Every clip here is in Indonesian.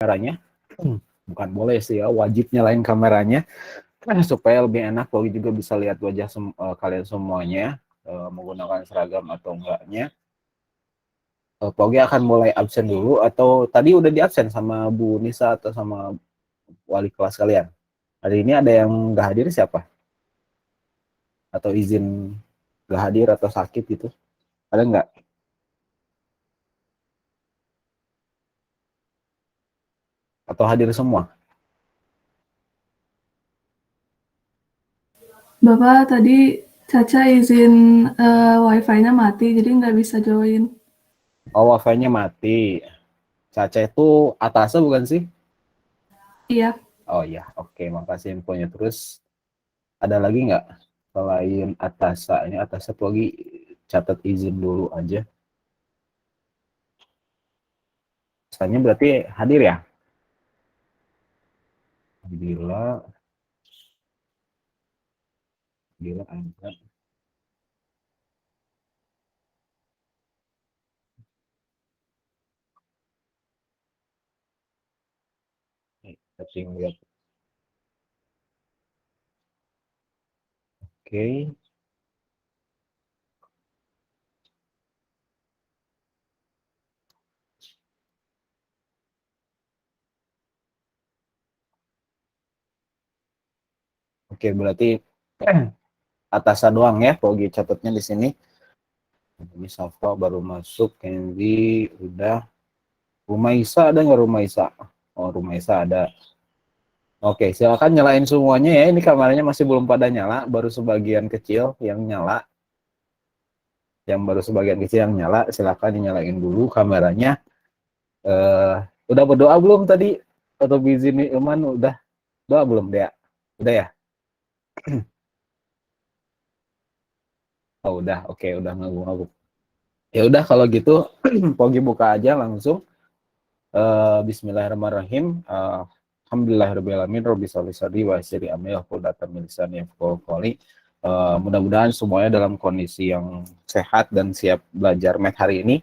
kameranya. Bukan boleh sih ya, wajib nyalain kameranya supaya lebih enak. Pogi juga bisa lihat wajah kalian semuanya, menggunakan seragam atau enggaknya. Pogi akan mulai absen dulu, atau tadi udah di absen sama Bu Nisa atau sama wali kelas kalian? Hari ini ada yang nggak hadir siapa? Atau izin nggak hadir atau sakit gitu? Ada nggak? Atau hadir semua? Bapak tadi Caca izin wifi-nya mati, jadi nggak bisa join. Oh, wifi-nya mati. Caca itu atasnya bukan sih? Iya, Oh ya, oke, makasih infonya. Terus ada lagi nggak selain Atasa? Ini Atasa tuh lagi catat izin dulu aja. Misalnya berarti hadir ya? Bila ada. Setting lihat. Oke. Oke, berarti Atasa doang ya, Pogi catatnya di sini. Ini Safa baru masuk, Kenzi udah. Rumaisa ada nggak Rumaisa? Oh, Rumaisa ada. Oke, silakan nyalain semuanya ya. Ini kameranya masih belum pada nyala, baru sebagian kecil yang nyala. Yang baru sebagian kecil yang nyala, silakan dinyalain dulu kameranya. Eh, udah berdoa belum tadi? Atau bizini Ilman udah doa belum, Dea? Udah ya? Oh, udah. Oke, udah ngaku-ngaku. Ya udah kalau gitu, Pogi buka aja langsung. Bismillahirrahmanirrahim. Alhamdulillahirrahmanirrahim. Rabbi sholli sholli wa sirri amri wa qudatan min lisani yafqahu qawli. Mudah-mudahan semuanya dalam kondisi yang sehat dan siap belajar math hari ini.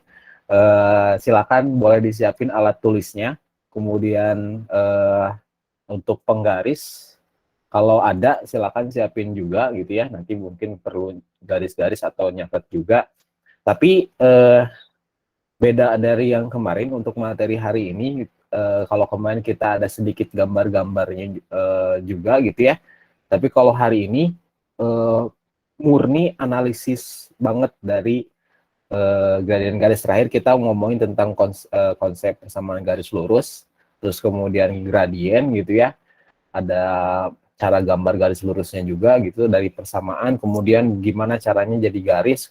Silakan boleh disiapin alat tulisnya. Kemudian untuk penggaris, kalau ada silakan siapin juga gitu ya. Nanti mungkin perlu garis-garis atau nyatet juga. Tapi beda dari yang kemarin untuk materi hari ini. Kalau kemarin kita ada sedikit gambar-gambarnya juga gitu ya. Tapi kalau hari ini murni analisis banget dari gradien garis. Terakhir kita ngomongin tentang konsep persamaan garis lurus, terus kemudian gradien gitu ya. Ada cara gambar garis lurusnya juga gitu dari persamaan, kemudian gimana caranya jadi garis.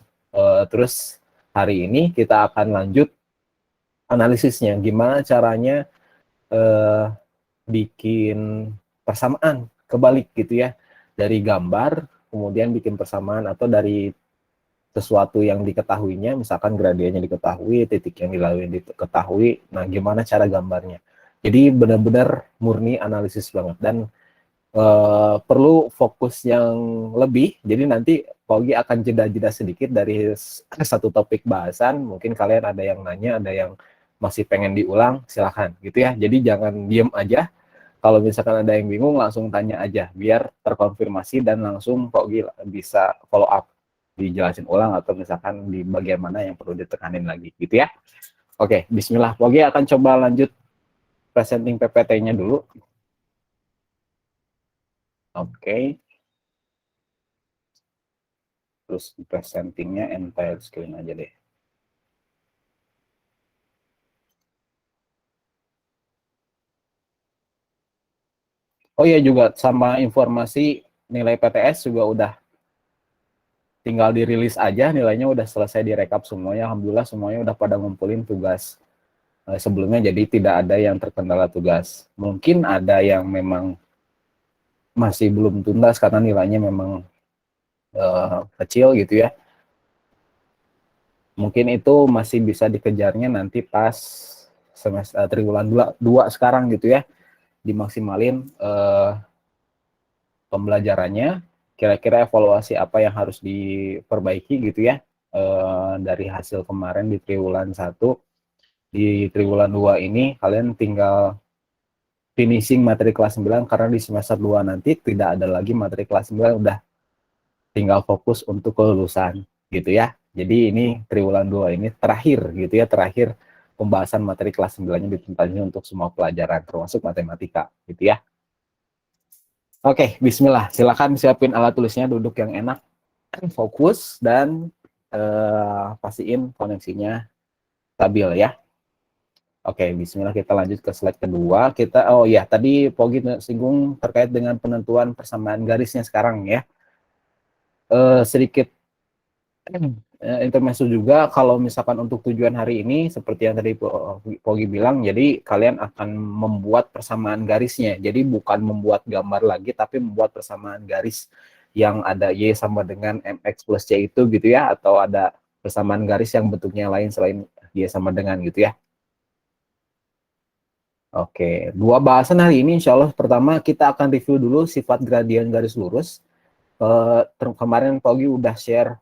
Terus hari ini kita akan lanjut analisisnya, gimana caranya bikin persamaan kebalik gitu ya, dari gambar kemudian bikin persamaan, atau dari sesuatu yang diketahuinya, misalkan gradiennya diketahui, titik yang dilalui diketahui, nah gimana cara gambarnya. Jadi benar-benar murni analisis banget, dan perlu fokus yang lebih. Jadi nanti Pogi akan jeda-jeda sedikit dari satu topik bahasan. Mungkin kalian ada yang nanya, ada yang masih pengen diulang, silahkan gitu ya. Jadi jangan diem aja. Kalau misalkan ada yang bingung, langsung tanya aja biar terkonfirmasi dan langsung Pogi bisa follow up, dijelasin ulang, atau misalkan di bagian mana yang perlu ditekanin lagi gitu ya. Oke, bismillah. Pogi akan coba lanjut presenting PPT-nya dulu. Oke. Terus presentingnya entire screen aja deh. Oh iya, juga sama informasi nilai PTS juga udah tinggal dirilis aja, nilainya udah selesai direkap semuanya. Alhamdulillah semuanya udah pada ngumpulin tugas sebelumnya, jadi tidak ada yang terkendala tugas. Mungkin ada yang memang masih belum tuntas karena nilainya memang kecil gitu ya. Mungkin itu masih bisa dikejarnya nanti pas semester triwulan 2 sekarang gitu ya, dimaksimalin pembelajarannya, kira-kira evaluasi apa yang harus diperbaiki gitu ya, dari hasil kemarin di triwulan 1. Di triwulan 2 ini kalian tinggal finishing materi kelas 9 karena di semester 2 nanti tidak ada lagi materi kelas 9, udah tinggal fokus untuk kelulusan gitu ya. Jadi ini triwulan 2 ini terakhir gitu ya, terakhir pembahasan materi kelas 9-nya dituntaskan untuk semua pelajaran termasuk matematika gitu ya. Oke, bismillah. Silakan siapin alat tulisnya, duduk yang enak, fokus dan pastiin koneksinya stabil ya. Oke, bismillah, kita lanjut ke slide kedua. Oh ya, tadi Pogi singgung terkait dengan penentuan persamaan garisnya sekarang ya. Sedikit intermezzo juga, kalau misalkan untuk tujuan hari ini seperti yang tadi Pogi bilang, jadi kalian akan membuat persamaan garisnya. Jadi bukan membuat gambar lagi, tapi membuat persamaan garis yang ada Y sama dengan MX plus C itu gitu ya, atau ada persamaan garis yang bentuknya lain selain Y sama dengan gitu ya. Oke, dua bahasan hari ini insya Allah. Pertama, kita akan review dulu sifat gradien garis lurus. Kemarin Pogi udah share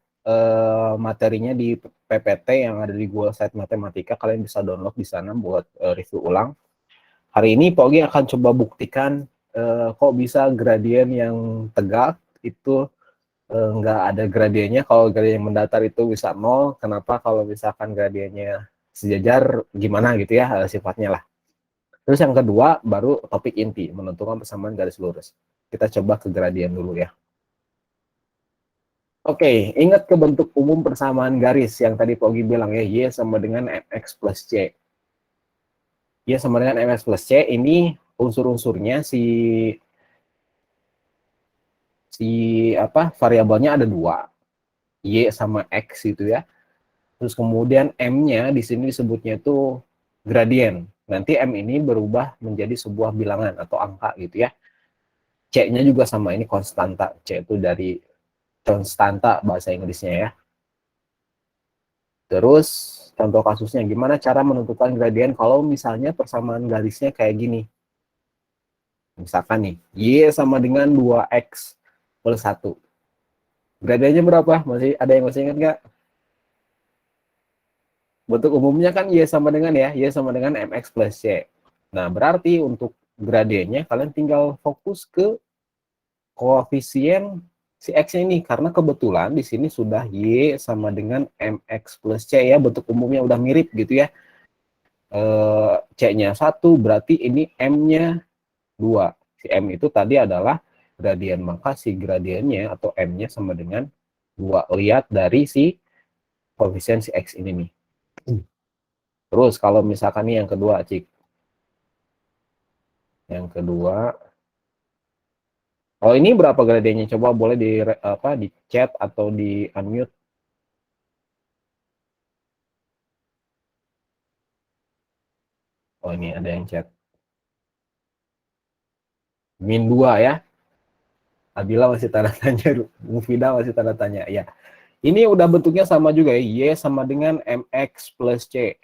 materinya di PPT yang ada di Google Site Matematika. Kalian bisa download di sana buat review ulang. Hari ini Pogi akan coba buktikan kok bisa gradien yang tegak itu nggak ada gradiennya. Kalau gradien yang mendatar itu bisa 0. Kenapa? Kalau misalkan gradiennya sejajar, gimana gitu ya sifatnya lah. Terus yang kedua, baru topik inti, menentukan persamaan garis lurus. Kita coba ke gradien dulu ya. Oke, ingat ke bentuk umum persamaan garis yang tadi Pogi bilang ya, Y sama dengan MX plus C. Y sama dengan MX plus C, ini unsur-unsurnya si variabelnya ada 2, Y sama X gitu ya. Terus kemudian M-nya di sini disebutnya itu gradien. Nanti M ini berubah menjadi sebuah bilangan atau angka gitu ya. C-nya juga sama, ini konstanta. C itu dari konstanta bahasa Inggrisnya ya. Terus contoh kasusnya, gimana cara menentukan gradien kalau misalnya persamaan garisnya kayak gini. Misalkan nih, Y sama dengan 2X plus 1. Gradiennya berapa? Masih ada yang masih ingat nggak? Bentuk umumnya kan Y sama dengan ya, Y sama dengan MX plus C. Nah, berarti untuk gradiennya kalian tinggal fokus ke koefisien si X-nya ini, karena kebetulan di sini sudah Y sama dengan MX plus C ya, bentuk umumnya udah mirip gitu ya. C-nya 1, berarti ini M-nya 2. Si M itu tadi adalah gradien, maka si gradiennya atau M-nya sama dengan 2. Lihat dari si koefisien si X ini nih. Terus kalau misalkan nih yang kedua, Cik. Yang kedua, oh ini berapa gradiennya? Coba boleh di chat atau di unmute. Oh ini ada yang chat. Min 2 ya. Abila masih tanda tanya, Mufida masih tanda tanya. Ya, ini udah bentuknya sama juga ya, Y sama dengan MX plus C.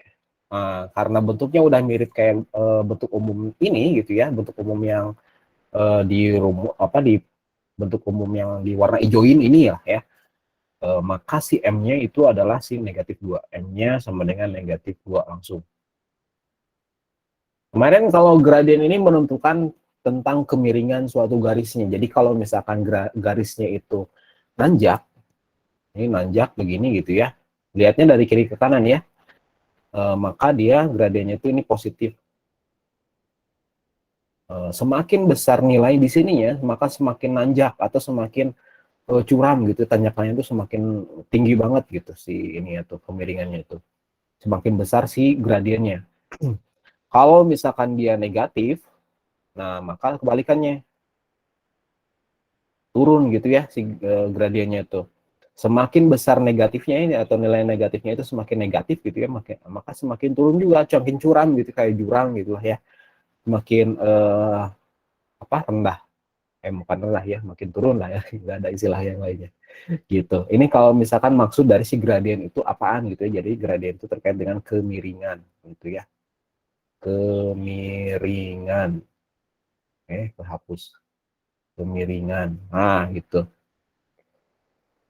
Nah, karena bentuknya udah mirip kayak bentuk umum ini gitu ya, bentuk umum yang di bentuk umum yang di warna hijauin ini ya. Maka si M-nya itu adalah si negatif 2. M-nya sama dengan negatif 2 langsung. Kemarin kalau gradien ini menentukan tentang kemiringan suatu garisnya. Jadi kalau misalkan garisnya itu nanjak, ini nanjak begini gitu ya, lihatnya dari kiri ke kanan ya, maka dia gradiennya itu ini positif. Semakin besar nilai di sininya, maka semakin nanjak atau semakin curam gitu, tanjakannya itu semakin tinggi banget gitu si ini itu kemiringannya itu. Semakin besar si gradiennya. Kalau misalkan dia negatif, nah maka kebalikannya, turun gitu ya si gradiennya itu. Semakin besar negatifnya ini atau nilai negatifnya itu semakin negatif gitu ya, maka semakin turun juga, semakin curam gitu, kayak jurang gitu lah ya. Semakin rendah, bukan rendah ya, makin turun lah ya, nggak ada istilah yang lainnya gitu. Ini kalau misalkan maksud dari si gradien itu apaan gitu ya. Jadi gradien itu terkait dengan kemiringan gitu ya, kemiringan. Kehapus kemiringan, nah gitu.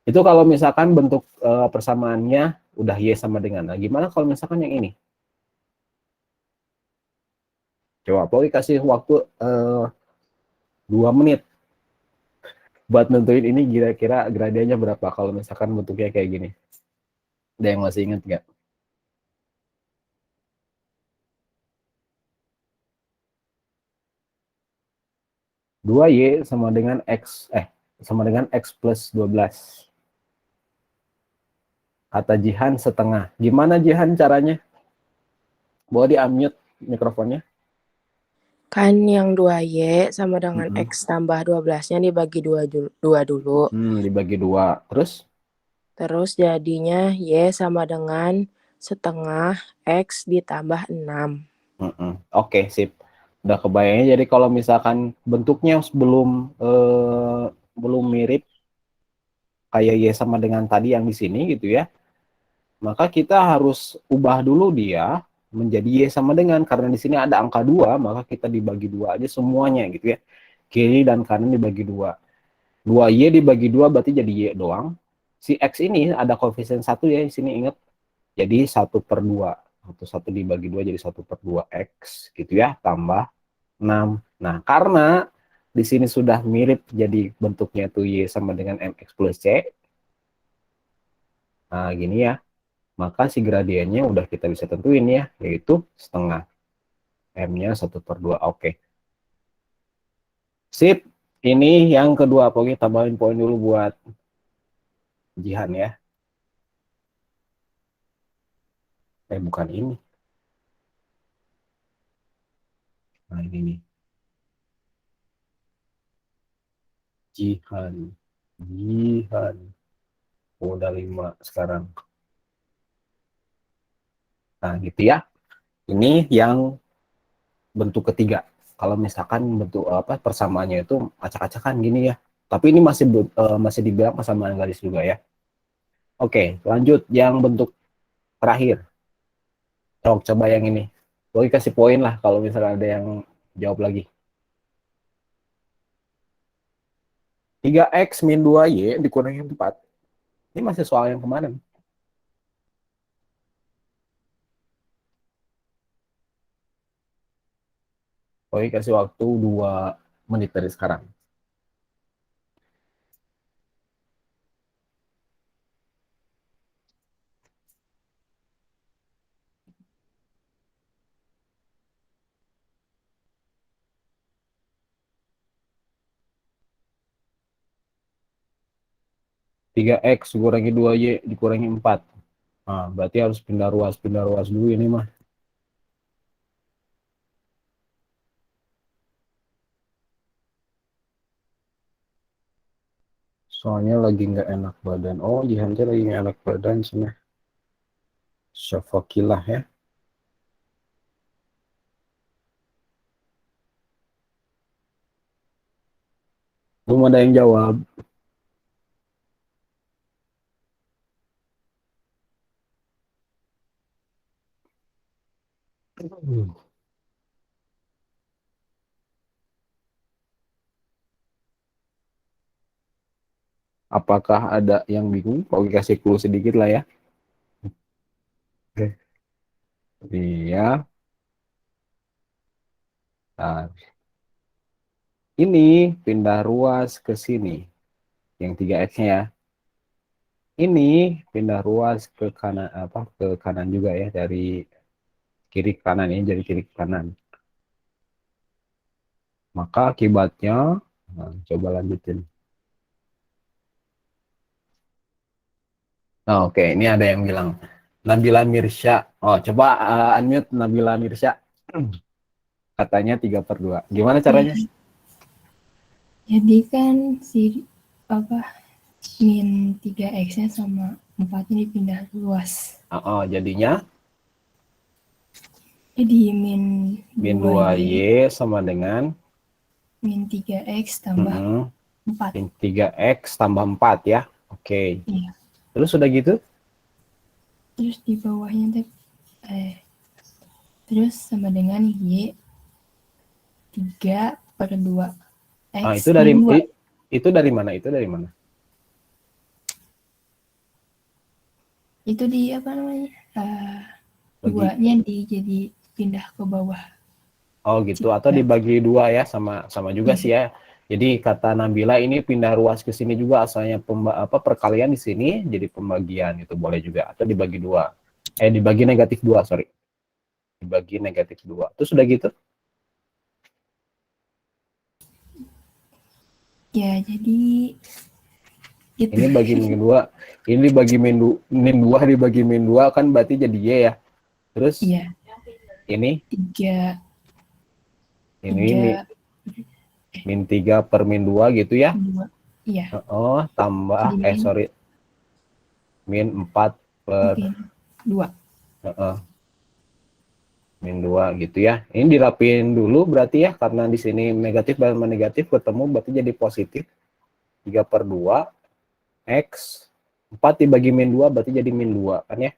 Itu kalau misalkan bentuk persamaannya udah Y sama dengan. Nah, gimana kalau misalkan yang ini? Coba Poi kasih waktu 2 menit buat nentuin ini kira-kira gradiennya berapa kalau misalkan bentuknya kayak gini. Ada yang masih ingat nggak? 2Y sama dengan X plus 12. Kata Jihan setengah. Gimana Jihan caranya? Boleh di-unmute mikrofonnya? Kan yang 2Y sama dengan Mm-mm. X tambah 12-nya dibagi 2 dulu. Dibagi 2. Terus? Terus jadinya Y sama dengan setengah X ditambah 6. Oke, sip. Udah kebayangnya. Jadi kalau misalkan bentuknya belum mirip kayak Y sama dengan tadi yang di sini gitu ya, maka kita harus ubah dulu dia menjadi Y sama dengan, karena di sini ada angka 2, maka kita dibagi 2 aja semuanya gitu ya. Kiri dan kanan dibagi 2. 2Y dibagi 2 berarti jadi Y doang. Si X ini ada koefisien 1 ya, di sini ingat. Jadi 1/2. 1 dibagi 2 jadi 1/2 X gitu ya, tambah 6. Nah, karena di sini sudah mirip jadi bentuknya tuh Y sama dengan MX plus C. Nah, gini ya. Maka si gradiennya udah kita bisa tentuin ya, yaitu setengah. M-nya 1/2. Oke. Sip. Ini yang kedua. Pokoknya tambahin poin dulu buat Jihan ya. Bukan ini. Nah, ini nih. Jihan. Jihan. Oh, udah 5 sekarang. Nah, gitu ya. Ini yang bentuk ketiga. Kalau misalkan bentuk persamaannya itu acak-acakan gini ya. Tapi ini masih dibilang persamaan garis juga ya. Oke, lanjut yang bentuk terakhir. Coba yang ini. Boleh kasih poin lah kalau misalnya ada yang jawab lagi. 3X min 2Y dikurangi 4. Ini masih soal yang kemarin. Boleh kasih waktu 2 menit dari sekarang. 3X dikurangi 2Y dikurangi 4. Nah, berarti harus pindah ruas dulu ini mah. Soalnya lagi nggak enak badan. Oh, Jihan lagi nggak enak badan sini. Syafakilah ya. Belum ada yang jawab. Apakah ada yang bingung? Oke, kasih clue sedikit lah ya. Oke. Iya. Nah, ini pindah ruas ke sini. Yang 3X-nya ya. Ini pindah ruas ke kanan ke kanan juga ya, dari kiri ke kanan ini jadi kiri ke kanan. Maka akibatnya, nah, coba lanjutin. Nah, oke, ini ada yang bilang Nabila Mirsya. Oh, coba unmute Nabila Mirsya. Katanya 3/2. Gimana caranya? Jadi kan si apa min 3x-nya sama 4-nya dipindah luas. Jadinya Jadi min min 2y 2Y sama dengan min 3x tambah 4. min 3X tambah 4 ya. Oke. Iya. Terus sudah gitu? Terus di bawahnya terus sama dengan y 3/2 x Itu dari min 2. itu dari mana? Itu dari mana? Itu di apa namanya? 2-nya jadi pindah ke bawah. Oh gitu, atau dibagi dua ya, sama juga sih ya. Jadi kata Nabila ini pindah ruas ke sini juga, asalnya perkalian di sini jadi pembagian, itu boleh juga, atau dibagi dua. Dibagi negatif dua, sorry. Dibagi negatif dua. Terus sudah gitu? Ya, jadi gitu. Ini bagi min dua, ini dibagi min dua dibagi min dua kan berarti jadi Y ya. Terus Iya, ini 3, ini 3, min 3 per min 2 gitu ya. 2. Iya, Oh, tambah jadi min, sorry, min 4 per oke, 2. min 2 gitu ya. Ini dirapin dulu berarti ya, karena di sini negatif dan negatif ketemu berarti jadi positif. 3 per 2 X 4 dibagi min 2 berarti jadi min 2 kan ya.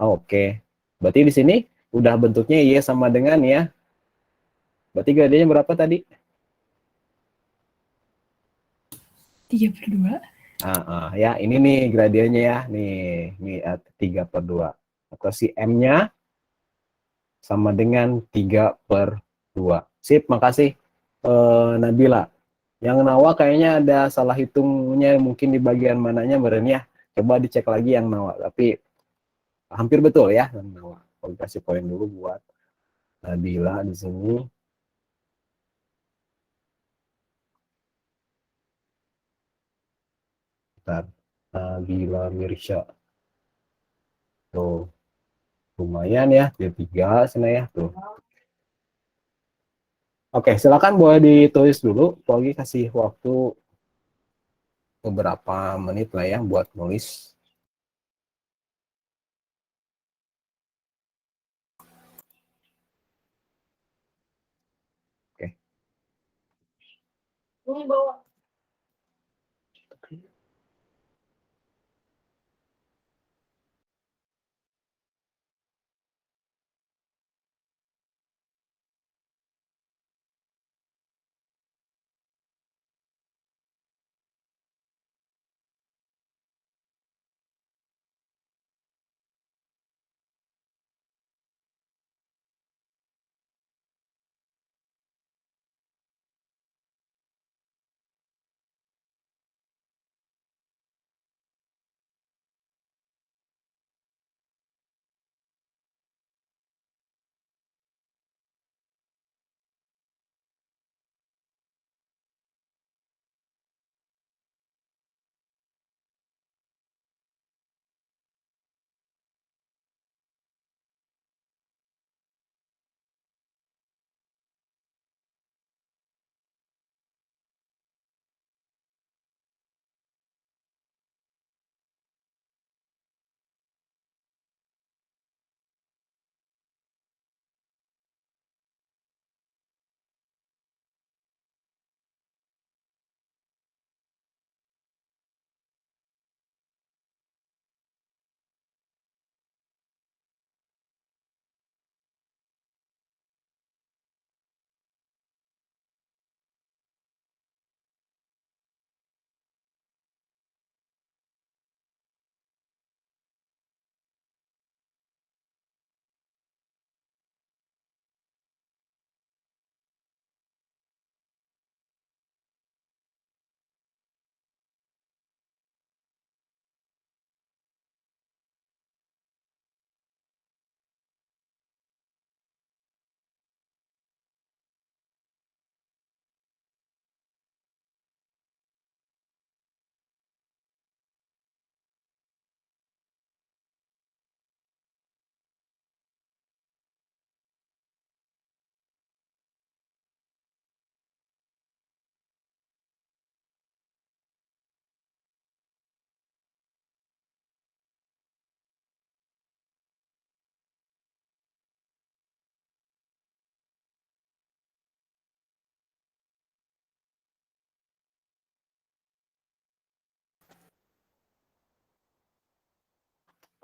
Oh, oke. Berarti di sini udah bentuknya Y sama dengan ya. Berarti gradiennya berapa tadi? 3 per 2. Ya, ini nih gradiennya ya. Nih 3 per 2. Atau si M-nya sama dengan 3 per 2. Sip, makasih Nabila. Yang Nawa kayaknya ada salah hitungnya mungkin di bagian mananya meren ya. Coba dicek lagi yang Nawa. Tapi hampir betul ya yang Nawa. Aku kasih poin dulu buat Nabila di sini. Bentar. Nabila Mirsya. Tuh, lumayan ya. Dia 3 sana ya. Tuh. Oke, silakan boleh ditulis dulu. Lagi kasih waktu beberapa menit lah ya buat nulis. Oke. Ini bawa.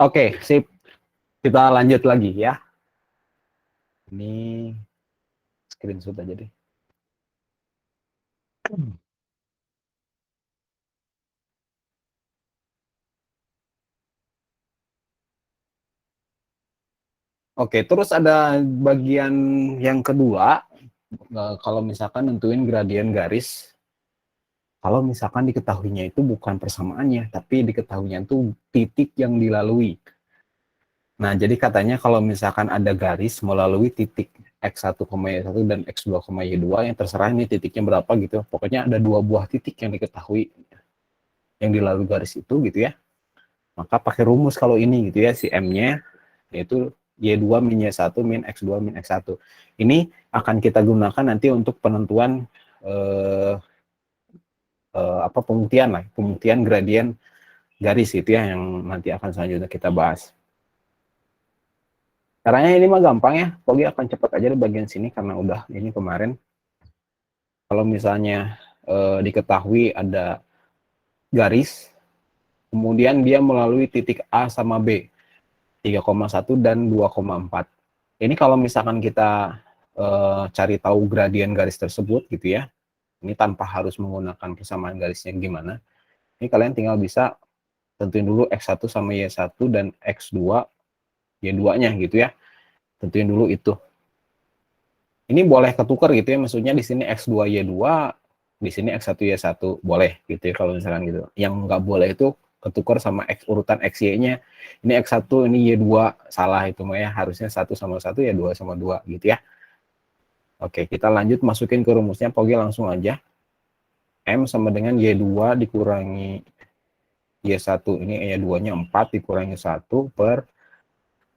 Oke, sip. Kita lanjut lagi ya. Ini screenshot aja deh. Oke, terus ada bagian yang kedua, kalau misalkan nentuin gradien garis, kalau misalkan diketahuinya itu bukan persamaannya, tapi diketahuinya itu titik yang dilalui. Nah, jadi katanya kalau misalkan ada garis melalui titik X1, Y1 dan X2, Y2, yang terserah ini titiknya berapa gitu. Pokoknya ada 2 buah titik yang diketahui yang dilalui garis itu gitu ya. Maka pakai rumus kalau ini gitu ya, si M-nya yaitu Y2 min Y1 min X2 min X1. Ini akan kita gunakan nanti untuk penentuan pembuktian gradien garis itu ya, yang nanti akan selanjutnya kita bahas. Caranya ini mah gampang ya, Pogi akan cepat aja di bagian sini karena udah ini kemarin. Kalau misalnya diketahui ada garis, kemudian dia melalui titik A sama B, 3,1 dan 2,4. Ini kalau misalkan kita cari tahu gradien garis tersebut gitu ya, ini tanpa harus menggunakan persamaan garisnya gimana, ini kalian tinggal bisa tentuin dulu X1 sama Y1 dan X2, Y2-nya gitu ya. Tentuin dulu itu. Ini boleh ketukar gitu ya, maksudnya di sini X2, Y2, di sini X1, Y1, boleh gitu ya kalau misalkan gitu. Yang nggak boleh itu ketukar sama urutan XY-nya. Ini X1, ini Y2, salah itu mah ya, harusnya 1 sama 1 ya 2 sama 2 gitu ya. Oke, kita lanjut masukin ke rumusnya, Pogi langsung aja. M sama dengan Y2 dikurangi Y1, ini Y2-nya 4 dikurangi 1 per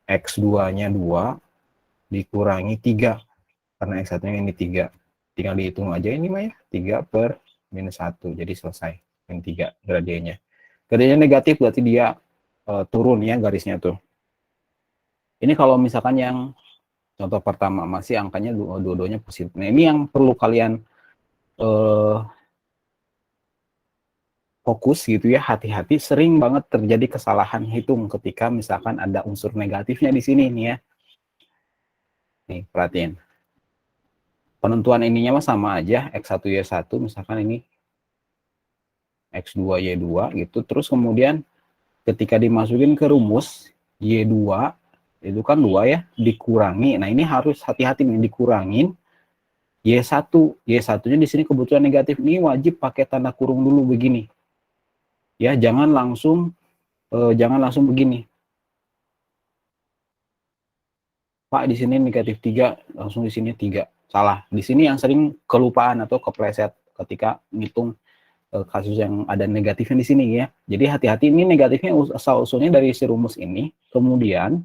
X2-nya 2 dikurangi 3. Karena X1-nya ini 3. Tinggal dihitung aja ini mah ya, 3 per minus 1. Jadi selesai. Yang 3 gradiennya. Gradiennya negatif berarti dia turun ya garisnya tuh. Ini kalau misalkan yang contoh pertama masih angkanya dua-duanya positif. Nah, ini yang perlu kalian fokus gitu ya, hati-hati, sering banget terjadi kesalahan hitung ketika misalkan ada unsur negatifnya di sini nih ya. Nih, perhatiin. Penentuan ininya mah sama aja, X1 Y1 misalkan ini X2 Y2 gitu. Terus kemudian ketika dimasukin ke rumus Y2 itu kan 2 ya, dikurangi. Nah, ini harus hati-hati nih, dikurangin Y1. Y1-nya di sini kebetulan negatif. Ini wajib pakai tanda kurung dulu begini. Ya, jangan langsung begini. Pak, di sini negatif 3, langsung di sini 3. Salah. Di sini yang sering kelupaan atau kepleset ketika ngitung kasus yang ada negatifnya di sini ya. Jadi hati-hati, ini negatifnya asal-usulnya dari si rumus ini. Kemudian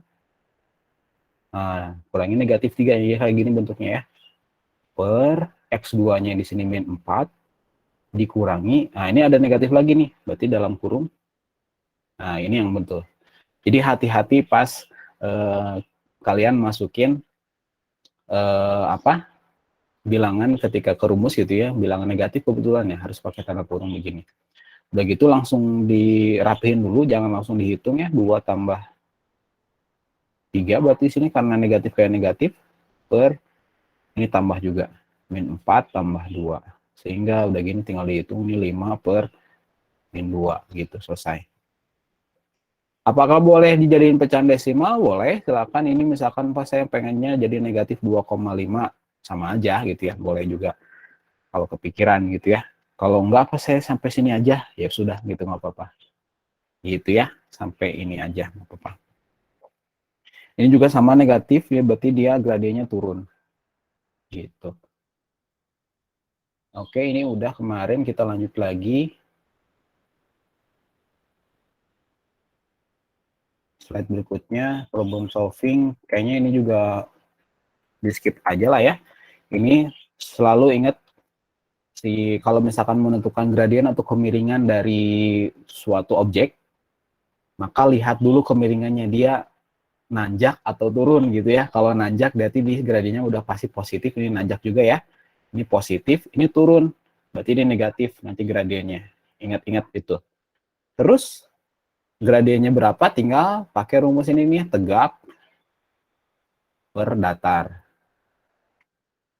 kurangi negatif 3 ya, kayak gini bentuknya ya. Per X2-nya di sini min 4 dikurangi. Nah, ini ada negatif lagi nih. Berarti dalam kurung. Nah, ini yang betul. Jadi hati-hati pas kalian masukin bilangan ketika ke rumus gitu ya, bilangan negatif kebetulan ya harus pakai tanda kurung begini. Udah gitu langsung dirapihin dulu, jangan langsung dihitung ya, 2 tambah 3 berarti di sini karena negatif kayak negatif, per ini tambah juga, min 4 tambah 2. Sehingga udah gini tinggal dihitung, ini 5 per min 2 gitu, selesai. Apakah boleh dijadiin pecahan desimal? Boleh, silakan. Ini misalkan pas saya pengennya jadi negatif 2,5, sama aja gitu ya, boleh juga kalau kepikiran gitu ya. Kalau enggak, apa saya sampai sini aja, ya sudah gitu, nggak apa-apa gitu ya, sampai ini aja nggak apa-apa. Ini juga sama negatif ya, berarti dia gradiennya turun gitu. Oke, ini udah kemarin, kita lanjut lagi. Slide berikutnya, problem solving. Kayaknya ini juga di skip aja lah ya. Ini selalu ingat kalau misalkan menentukan gradien atau kemiringan dari suatu objek, maka lihat dulu kemiringannya, dia nanjak atau turun gitu ya. Kalau nanjak berarti di gradiennya udah pasti positif, ini nanjak juga ya. Ini positif, ini turun, berarti ini negatif nanti gradiennya. Ingat-ingat itu. Terus gradiennya berapa, tinggal pakai rumus ini nih, tegak per datar.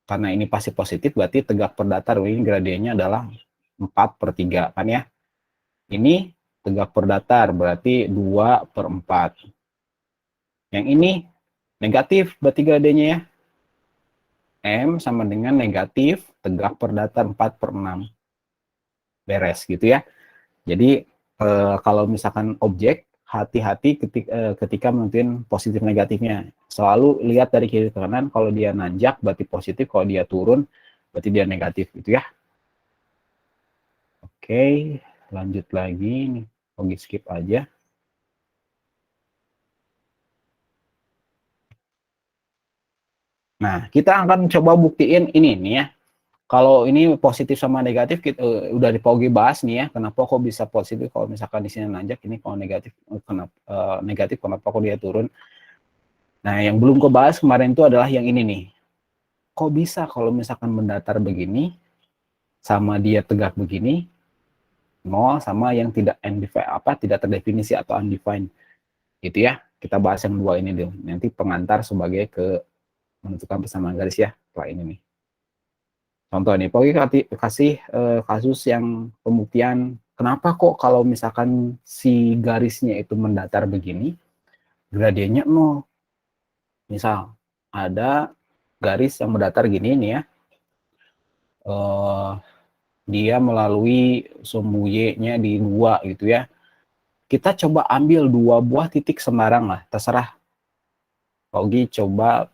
Karena ini pasti positif, berarti tegak per datar. Ini gradiennya adalah 4/3 kan ya. Ini tegak per datar, berarti 2/4. Yang ini Negatif berarti gradenya ya. M sama dengan negatif tegak per datar 4/6. Beres gitu ya. Jadi kalau misalkan objek, hati-hati ketika menentuin positif negatifnya. Selalu lihat dari kiri ke kanan, kalau dia nanjak berarti positif, kalau dia turun berarti dia negatif gitu ya. Oke, lanjut lagi nih. Oke, skip aja. Nah, kita akan coba buktiin ini nih ya. Kalau ini positif sama negatif kita udah di Pogi bahas nih ya. Kenapa kok bisa positif kalau misalkan di sini nanjak, ini kalau negatif kenapa negatif kenapa kok dia turun. Nah, yang belum kebahas kemarin itu adalah yang ini nih. Kok bisa kalau misalkan mendatar begini sama dia tegak begini, nol sama yang tidak tidak terdefinisi atau undefined. Gitu ya. Kita bahas yang dua ini dulu. Nanti pengantar sebagai ke menentukan persamaan garis ya, setelah ini nih. Contoh nih, Pogi kasih kasus yang pembuktian kenapa kok kalau misalkan si garisnya itu mendatar begini, gradiennya 0. Misal, ada garis yang mendatar gini nih ya, dia melalui sumbu Y-nya di 2 gitu ya. Kita coba ambil 2 buah titik sembarang lah, terserah. Pogi coba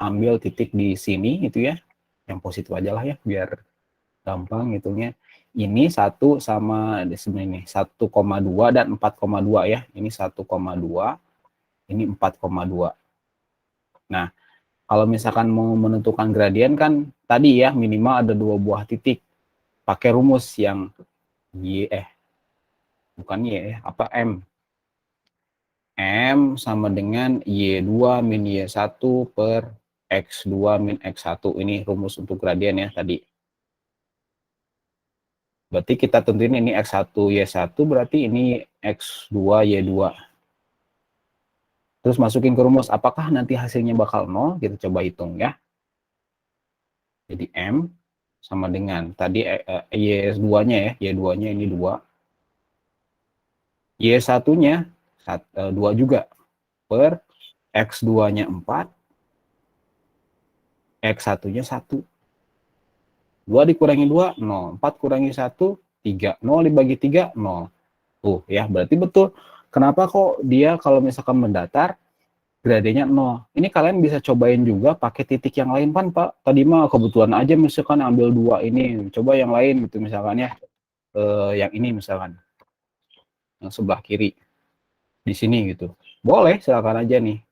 ambil titik di sini gitu ya, yang positif aja lah ya, biar gampang hitungnya. Ini 1 sama di sini 1,2 dan 4,2 ya. Ini 1,2, ini 4,2. Nah, kalau misalkan mau menentukan gradien kan tadi ya minimal ada 2 buah titik. Pakai rumus yang bukan Y apa M. M sama dengan Y2 min Y1 per X2 min X1. Ini rumus untuk gradien ya tadi. Berarti kita tentuin ini X1, Y1, berarti ini X2, Y2. Terus masukin ke rumus, apakah nanti hasilnya bakal 0? Kita coba hitung ya. Jadi M sama dengan, tadi Y2-nya ya, Y2-nya ini 2. Y1-nya 2 juga, per X2-nya 4, X1-nya 1. 2 dikurangi 2, 0. 4 kurangi 1, 3. 0 dibagi 3, 0. Tuh ya, berarti betul. Kenapa kok dia kalau misalkan mendatar, gradiennya 0. Ini kalian bisa cobain juga pakai titik yang lain kan Pak. Tadi mah kebetulan aja misalkan ambil 2 ini. Coba yang lain gitu misalkan ya. Yang ini misalkan. Yang sebelah kiri. Di sini gitu. Boleh, silakan aja nih.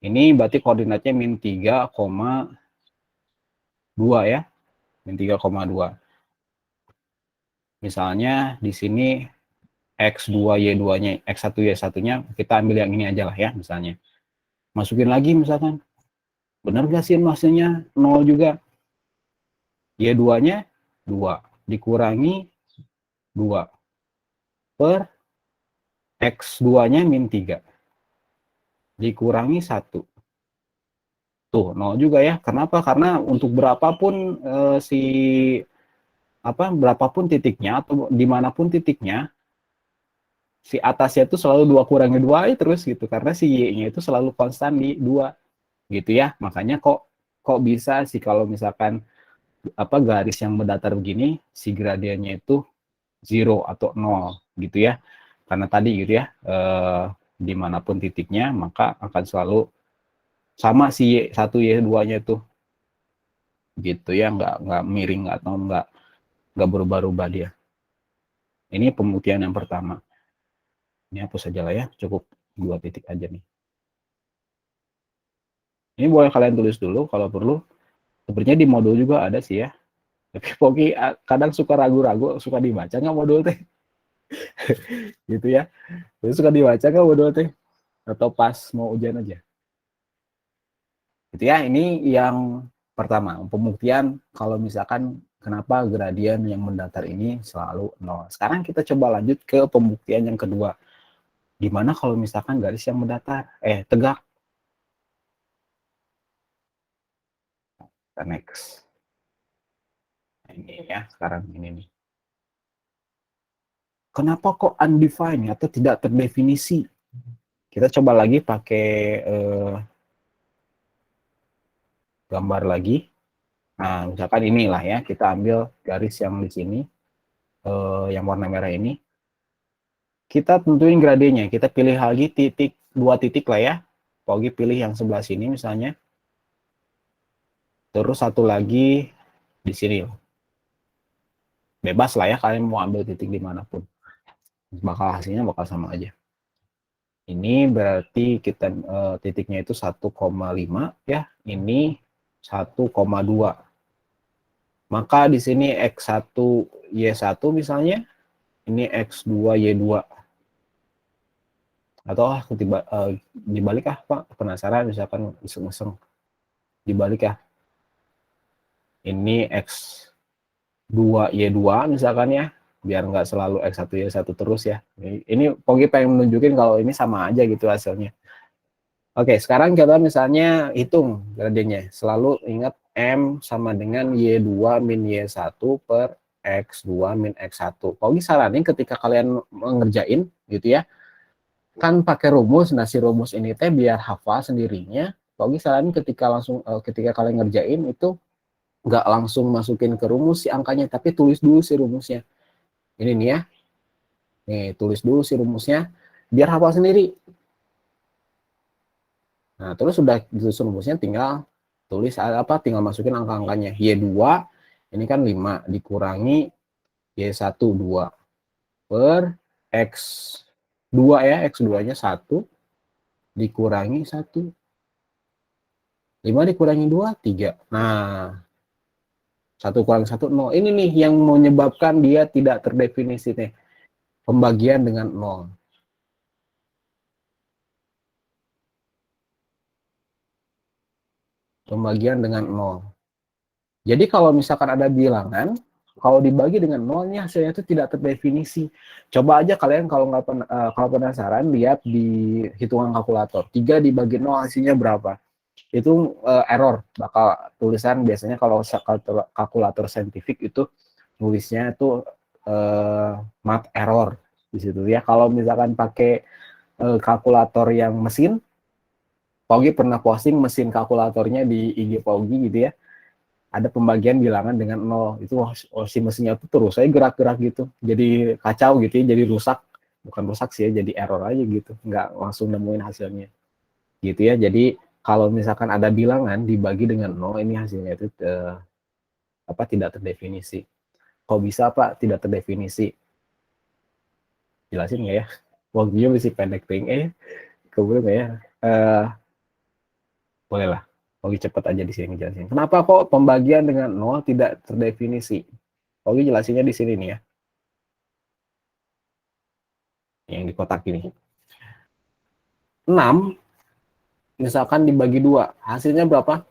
Ini berarti koordinatnya min 3,2 ya. Min 3,2. Misalnya di sini X2 Y2-nya, X1 Y1-nya kita ambil yang ini aja lah ya misalnya. Masukin lagi misalkan. Benar gak sih hasilnya 0 juga? Y2-nya 2 dikurangi 2 per X2-nya min 3 dikurangi 1. Tuh 0 juga ya. Kenapa? Karena untuk berapapun berapapun titiknya atau dimanapun titiknya, si atasnya itu selalu 2 kurangi 2 terus gitu. Karena si Y-nya itu selalu konstan di 2 gitu ya. Makanya kok bisa sih kalau misalkan garis yang mendatar begini, si gradiennya itu 0 atau 0 gitu ya. Karena tadi gitu ya, dimanapun titiknya, maka akan selalu sama si Y1, Y2-nya itu. Gitu ya, nggak miring atau nggak berubah-ubah dia. Ini pembuktian yang pertama. Ini hapus saja lah ya, cukup 2 titik aja nih. Ini boleh kalian tulis dulu kalau perlu. Sebenarnya di modul juga ada sih ya. Tapi Pogi kadang suka ragu-ragu, suka dibaca nggak modul teh? Gitu ya. Jadi suka dibaca nggak modul teh? Atau pas mau ujian aja? Gitu ya, ini yang pertama. Pembuktian kalau misalkan kenapa gradien yang mendatar ini selalu 0. Sekarang kita coba lanjut ke pembuktian yang kedua. Gimana kalau misalkan garis yang mendatar? Tegak. Kita next. Nah, ini ya, sekarang ini nih. Kenapa kok undefined atau tidak terdefinisi? Kita coba lagi pakai gambar lagi. Nah, misalkan inilah ya, kita ambil garis yang di sini, yang warna merah ini. Kita tentuin gradenya, kita pilih lagi titik, 2 titik lah ya. Pogi pilih yang sebelah sini misalnya. Terus satu lagi di sini. Bebas lah ya, kalian mau ambil titik dimanapun. Hasilnya bakal sama aja. Ini berarti kita titiknya itu 1,5 ya. Ini 1,2. Maka di sini X1 Y1 misalnya, ini X2 Y2. Atau dibalik Pak, penasaran misalkan iseng-iseng. Dibalik ya. Ini X2 Y2 misalkan ya, biar nggak selalu X1 Y1 terus ya. Ini Pogi pengen menunjukin kalau ini sama aja gitu hasilnya. Oke, sekarang kita misalnya hitung gradiennya. Selalu ingat M sama dengan Y2 min Y1 per X2 min X1. Pogi saranin ketika kalian mengerjain gitu ya, kan pakai rumus. Nah, si rumus ini teh biar hafal sendirinya. Pogi saranin ketika kalian ngerjain itu nggak langsung masukin ke rumus si angkanya, tapi tulis dulu si rumusnya. Ini nih ya. Nih, tulis dulu si rumusnya biar hafal sendiri. Nah, terus sudah disusun rumusnya, tinggal tulis tinggal masukin angka-angkanya. Y2 ini kan 5 dikurangi Y1 2 per X2 ya, X2-nya 1 dikurangi 1. 5 dikurangi 2 3. Nah, 1 kurangi 1 0. Ini nih yang menyebabkan dia tidak terdefinisi nih. Pembagian dengan 0. Pembagian dengan 0. Jadi kalau misalkan ada bilangan, kalau dibagi dengan 0-nya hasilnya itu tidak terdefinisi. Coba aja kalian kalau penasaran, lihat di hitungan kalkulator. 3 dibagi 0 hasilnya berapa? Itu error. Bakal tulisan biasanya kalau kalkulator saintifik itu nulisnya itu math error di situ ya. Kalau misalkan pakai kalkulator yang mesin, Pogi pernah posting mesin kalkulatornya di IG Pogi gitu ya. Ada pembagian bilangan dengan 0. Itu si mesinnya tuh terus saya gerak-gerak gitu. Jadi kacau gitu ya, jadi rusak. Bukan rusak sih ya, jadi error aja gitu. Nggak langsung nemuin hasilnya. Gitu ya. Jadi kalau misalkan ada bilangan dibagi dengan 0, ini hasilnya itu tidak terdefinisi. Kok bisa Pak tidak terdefinisi? Jelasin nggak ya? Waktunya masih pendek ting. Kemudian nggak ya? Bolehlah. Oke, cepat aja di sini jelasin. Kenapa kok pembagian dengan 0 tidak terdefinisi? Oke, jelasinnya di sini nih ya. Yang di kotak ini. 6 misalkan dibagi 2, hasilnya berapa?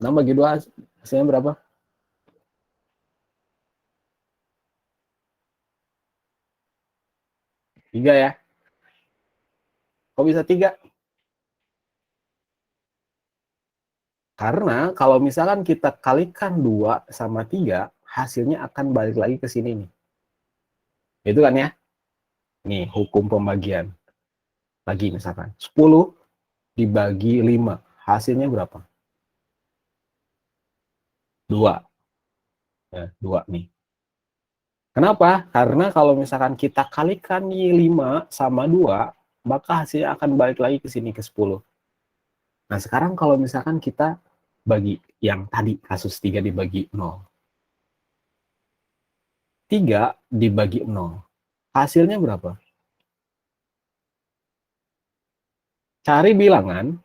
6 bagi 2 hasilnya berapa? 3 ya. Kok bisa 3? Karena kalau misalkan kita kalikan 2 sama 3, hasilnya akan balik lagi ke sini nih. Itu kan ya? Nih, hukum pembagian. Lagi misalkan, 10 dibagi 5, hasilnya berapa? 2. Ya, 2 nih. Kenapa? Karena kalau misalkan kita kalikan nih 5 sama 2, maka hasilnya akan balik lagi ke sini, ke 10. Nah, sekarang kalau misalkan kita bagi yang tadi, kasus 3 dibagi 0. 3 dibagi 0. Hasilnya berapa? Cari bilangan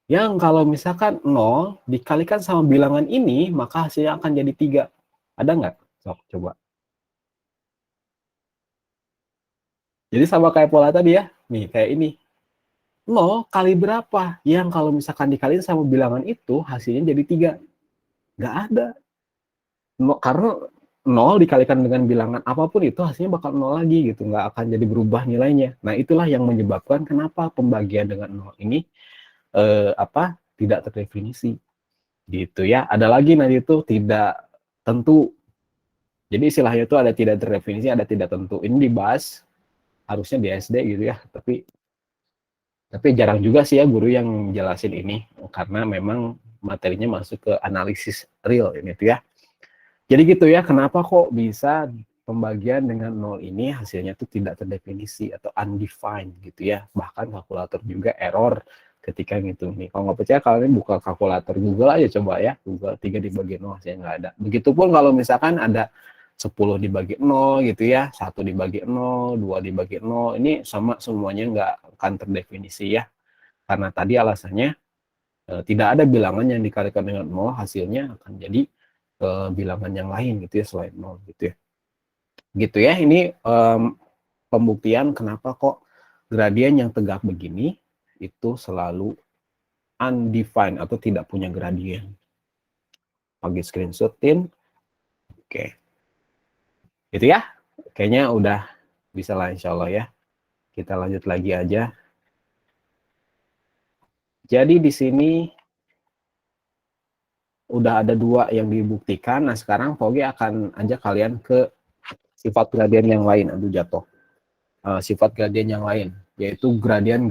yang kalau misalkan 0 dikalikan sama bilangan ini, maka hasilnya akan jadi 3. Ada nggak? Sok, coba. Jadi sama kayak pola tadi ya. Nih, kayak ini. 0 kali berapa? Yang kalau misalkan dikalikan sama bilangan itu, hasilnya jadi 3. Nggak ada. Karena 0 dikalikan dengan bilangan apapun itu hasilnya bakal 0 lagi gitu, nggak akan jadi berubah nilainya. Nah, itulah yang menyebabkan kenapa pembagian dengan 0 ini tidak terdefinisi gitu ya. Ada lagi nanti itu tidak tentu. Jadi istilahnya itu ada tidak terdefinisi, ada tidak tentu. Ini dibahas harusnya di SD gitu ya, tapi Tapi jarang juga sih ya guru yang jelasin ini, karena memang materinya masuk ke analisis real ini tuh ya. Jadi gitu ya, kenapa kok bisa pembagian dengan nol ini hasilnya tuh tidak terdefinisi atau undefined gitu ya. Bahkan kalkulator juga error ketika ngitung nih. Kalau nggak percaya, kalian buka kalkulator Google aja coba ya. Google 3 dibagi 0 hasilnya nggak ada. Begitupun kalau misalkan ada 10 dibagi 0 gitu ya, 1 dibagi 0, 2 dibagi 0, ini sama semuanya nggak akan terdefinisi ya. Karena tadi alasannya tidak ada bilangan yang dikalikan dengan 0, hasilnya akan jadi bilangan yang lain gitu ya selain 0 gitu ya. Gitu ya, ini pembuktian kenapa kok gradien yang tegak begini itu selalu undefined atau tidak punya gradien. Bagi screenshotin. Oke. Itu ya. Kayaknya udah bisa lah insya Allah ya. Kita lanjut lagi aja. Jadi di sini udah ada 2 yang dibuktikan. Nah, sekarang Pogi akan ajak kalian ke sifat gradien yang lain. Aduh, jatuh. Sifat gradien yang lain, yaitu gradien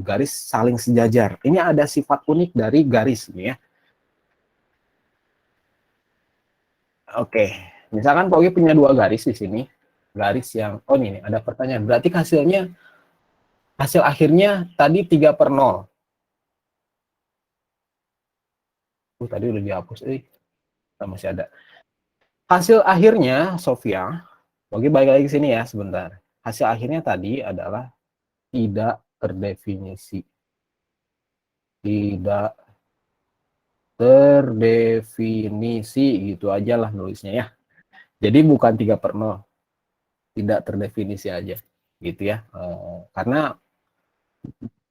garis saling sejajar. Ini ada sifat unik dari garis ini ya. Oke, misalkan Pogi punya 2 garis di sini. Garis yang, oh ini ada pertanyaan. Berarti hasil akhirnya tadi 3/0. Tadi udah dihapus, masih ada. Hasil akhirnya, Sofia, Pogi balik lagi ke sini ya sebentar. Hasil akhirnya tadi adalah tidak terdefinisi. Tidak terdefinisi, gitu aja lah nulisnya ya. Jadi bukan 3/0. Tidak terdefinisi aja. Gitu ya. Karena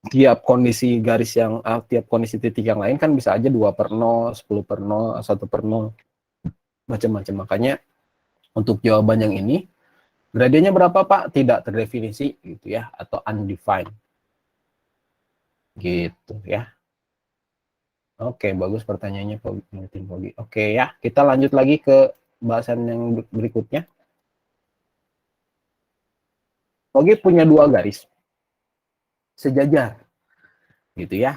tiap kondisi garis yang tiap kondisi titik yang lain kan bisa aja 2/0, 10/0, 1/0, macam-macam. Makanya untuk jawaban yang ini gradiennya berapa Pak? Tidak terdefinisi gitu ya, atau undefined. Gitu ya. Oke, bagus pertanyaannya Pogi. Oke ya, kita lanjut lagi ke bahasan yang berikutnya. Pogi punya 2 garis sejajar gitu ya.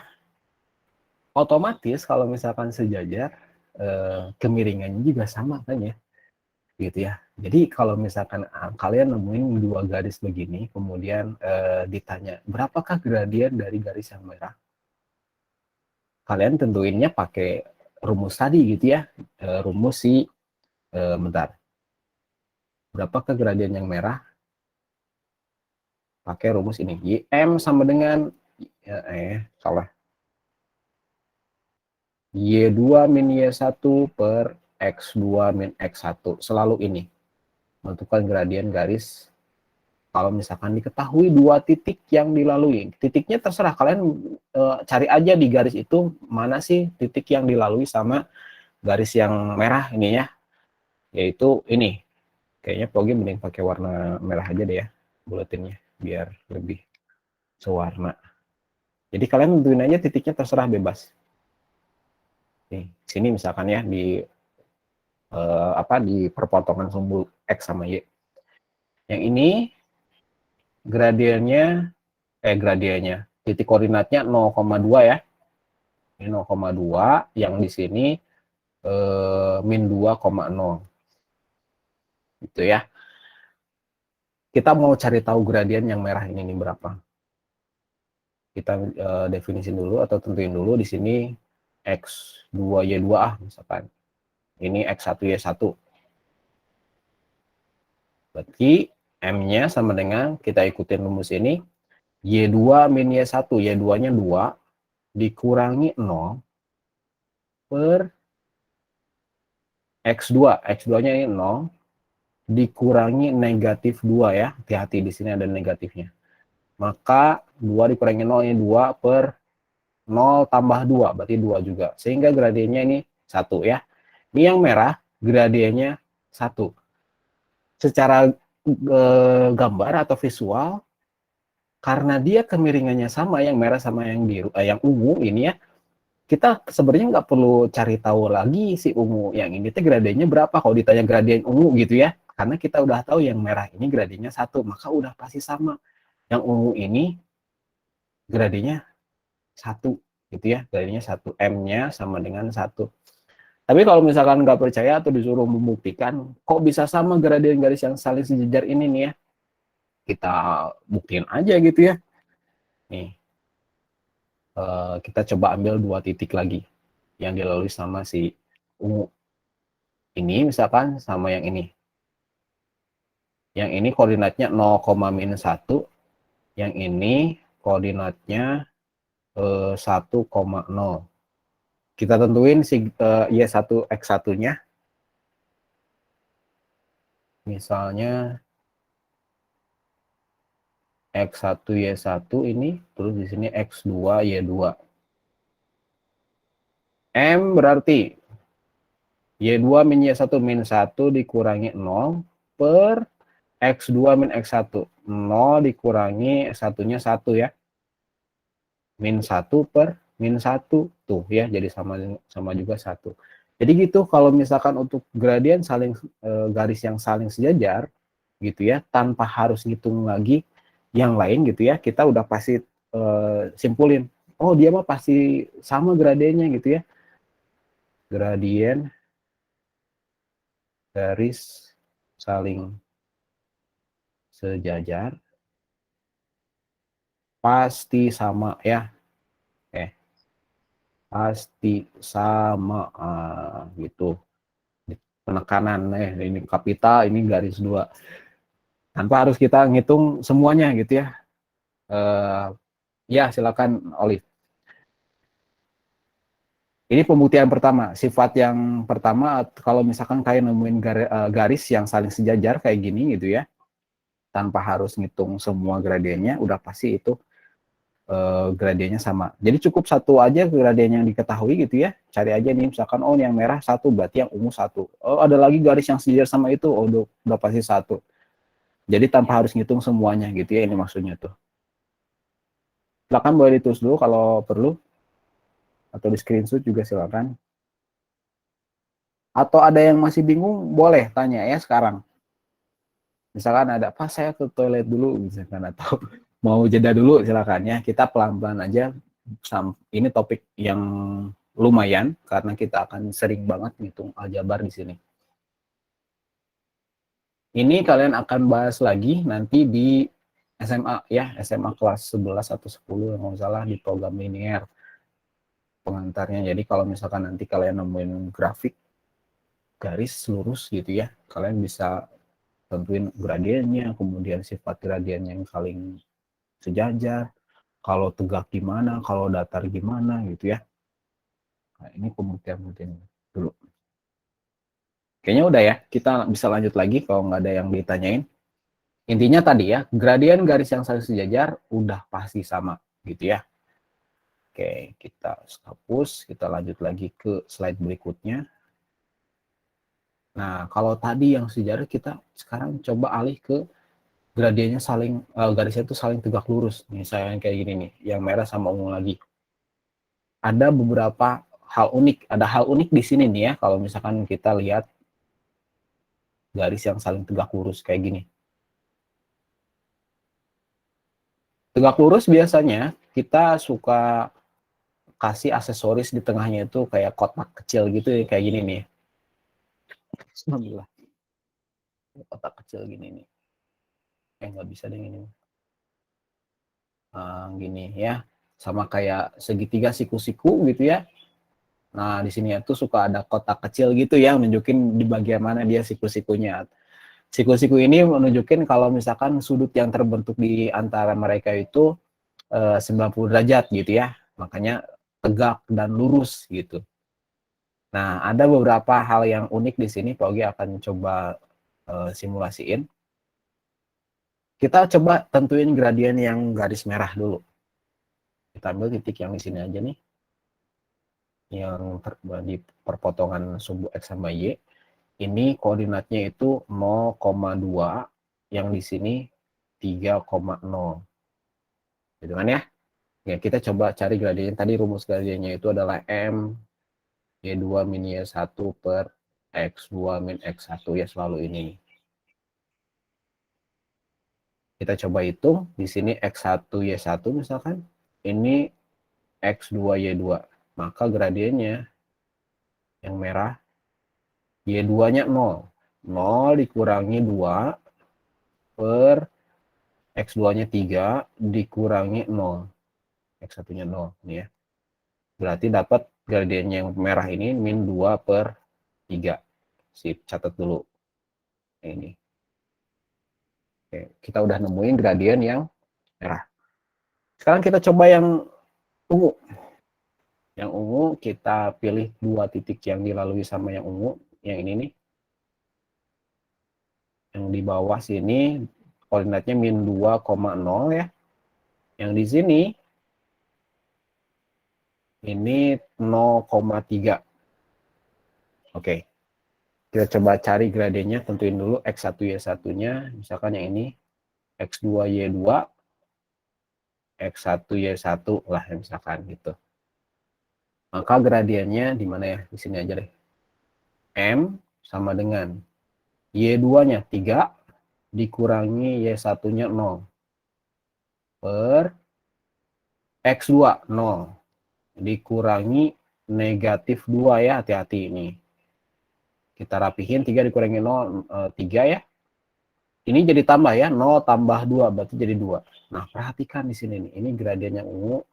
Otomatis kalau misalkan sejajar kemiringannya juga sama kan ya, gitu ya. Jadi kalau misalkan kalian nemuin 2 garis begini, kemudian ditanya berapakah gradien dari garis yang merah, kalian tentuinnya pakai rumus tadi gitu ya, rumus bentar, berapakah gradien yang merah, pakai rumus ini, YM sama dengan salah, Y2 min Y1 per X2 min X1. Selalu ini. Menentukan gradien garis. Kalau misalkan diketahui 2 titik yang dilalui. Titiknya terserah. Kalian cari aja di garis itu mana sih titik yang dilalui sama garis yang merah ini ya. Yaitu ini. Kayaknya Pogi mending pakai warna merah aja deh ya. Buletinnya. Biar lebih sewarna. Jadi kalian tentuin aja titiknya terserah bebas. Nih, sini misalkan ya di di perpotongan sumbu X sama Y. Yang ini gradiennya titik koordinatnya 0,2 ya. Ini 0,2, yang di sini min 2,0. Gitu ya. Kita mau cari tahu gradien yang merah ini berapa. Kita definisi dulu atau tentuin dulu di sini X2Y2 misalkan. Ini X1Y1. Berarti M-nya sama dengan, kita ikutin rumus ini, Y2 min Y1. Y2-nya 2 dikurangi 0 per X2. X2-nya ini 0 dikurangi negatif 2 ya. Hati-hati di sini ada negatifnya. Maka 2 dikurangi 0 ini 2 per 0 tambah 2, berarti 2 juga. Sehingga gradiennya ini 1 ya. Ini yang merah, gradiennya 1. Secara gambar atau visual, karena dia kemiringannya sama, yang merah sama yang biru, yang ungu ini ya, kita sebenarnya nggak perlu cari tahu lagi si ungu yang ini tuh gradiennya berapa. Kalau ditanya gradien ungu gitu ya, karena kita udah tahu yang merah ini gradiennya 1, maka udah pasti sama. Yang ungu ini gradiennya 1 gitu ya, gradiennya 1, M-nya sama dengan 1. Tapi kalau misalkan nggak percaya atau disuruh membuktikan, kok bisa sama gradien garis yang saling sejajar ini nih ya, kita buktiin aja gitu ya. Nih, kita coba ambil 2 titik lagi yang dilalui sama si ungu. Ini misalkan sama yang ini. Yang ini koordinatnya 0,-1, yang ini koordinatnya 1,0. Kita tentuin si Y1 X1-nya. Misalnya X1 Y1 ini, terus di sini X2 Y2. M berarti Y2 min Y1 min 1 dikurangi 0 per X2 min X1. 0 dikurangi satunya 1 ya. Min 1 per min 1. Tuh ya, jadi sama juga 1. Jadi gitu, kalau misalkan untuk gradien saling garis yang saling sejajar gitu ya, tanpa harus ngitung lagi yang lain gitu ya, kita udah pasti simpulin, oh dia mah pasti sama gradiennya gitu ya. Gradien garis saling sejajar pasti sama ya. Pasti sama gitu. Penekanan ini kapital, ini garis 2. Tanpa harus kita ngitung semuanya gitu ya. Ya, silakan Olive. Ini pembuktian pertama. Sifat yang pertama, kalau misalkan kalian nemuin garis yang saling sejajar kayak gini gitu ya, tanpa harus ngitung semua gradiennya, udah pasti itu gradiennya sama. Jadi cukup satu aja gradien yang diketahui gitu ya. Cari aja nih, misalkan oh yang merah 1, berarti yang ungu 1. Oh ada lagi garis yang sejajar sama itu, oh udah pasti 1. Jadi tanpa harus ngitung semuanya gitu ya, ini maksudnya tuh. Silakan boleh ditulis dulu kalau perlu, atau di screenshot juga silakan. Atau ada yang masih bingung, boleh tanya ya sekarang. Misalkan ada, Pak saya ke toilet dulu, misalkan, atau mau jeda dulu, silakan ya. Kita pelan-pelan aja. Ini topik yang lumayan, karena kita akan sering banget ngitung aljabar di sini. Ini kalian akan bahas lagi nanti di SMA ya, SMA kelas 11 atau 10 yang nggak salah, di program linear pengantarnya. Jadi kalau misalkan nanti kalian nemuin grafik garis lurus gitu ya, kalian bisa tentuin gradiennya, kemudian sifat gradien yang saling sejajar, kalau tegak gimana, kalau datar gimana gitu ya. Nah, ini pembuktian dulu. Kayaknya udah ya, kita bisa lanjut lagi kalau nggak ada yang ditanyain. Intinya tadi ya, gradien garis yang saling sejajar udah pasti sama gitu ya. Oke, kita hapus, kita lanjut lagi ke slide berikutnya. Nah, kalau tadi yang sejajar, kita sekarang coba alih ke gradiennya saling, garisnya itu saling tegak lurus. Misalnya kayak gini nih, yang merah sama ungu lagi. Ada beberapa hal unik di sini nih ya, kalau misalkan kita lihat garis yang saling tegak lurus kayak gini. Tegak lurus biasanya kita suka kasih aksesoris di tengahnya itu kayak kotak kecil gitu ya, kayak gini nih. Alhamdulillah. Kotak kecil gini nih. Nggak bisa deh ini. Gini ya. Sama kayak segitiga siku-siku gitu ya. Nah, di sini itu suka ada kotak kecil gitu ya, nunjukin di bagian mana dia siku-sikunya. Siku-siku ini menunjukin kalau misalkan sudut yang terbentuk di antara mereka itu 90 derajat gitu ya. Makanya tegak dan lurus gitu. Nah, ada beberapa hal yang unik di sini, Pak Ogi akan coba simulasiin. Kita coba tentuin gradien yang garis merah dulu. Kita ambil titik yang di sini aja nih. Yang di perpotongan sumbu X sama Y. Ini koordinatnya itu 0,2, yang di sini 3,0. Gitu kan ya? Ya, kita coba cari gradien. Tadi rumus gradiennya itu adalah M Y2 min Y1 per X2 min X1 ya, selalu ini. Kita coba hitung di sini X1 Y1 misalkan ini X2Y2. Maka gradiennya yang merah Y2-nya 0. 0 dikurangi 2 per X2-nya 3 dikurangi 0. X1-nya 0. Ini ya. Berarti dapat gradiennya yang merah ini min 2 per 3. Sip, catat dulu. Ini. Oke, kita udah nemuin gradien yang merah. Sekarang kita coba yang ungu. Yang ungu kita pilih 2 titik yang dilalui sama yang ungu. Yang ini nih. Yang di bawah sini koordinatnya min 2,0 ya. Yang di sini ini 0,3. Oke. Kita coba cari gradiennya, tentuin dulu X1Y1-nya, misalkan yang ini X2Y2, X1Y1 lah misalkan gitu. Maka gradiennya di mana ya? Di sini aja deh. M sama dengan Y2-nya 3 dikurangi Y1-nya 0 per X2 0 dikurangi negatif 2 ya, hati-hati ini. Kita rapihin 3 dikurangi 0, 3 ya. Ini jadi tambah ya, 0 tambah 2 berarti jadi 2. Nah, perhatikan di sini nih, ini gradien yang ungu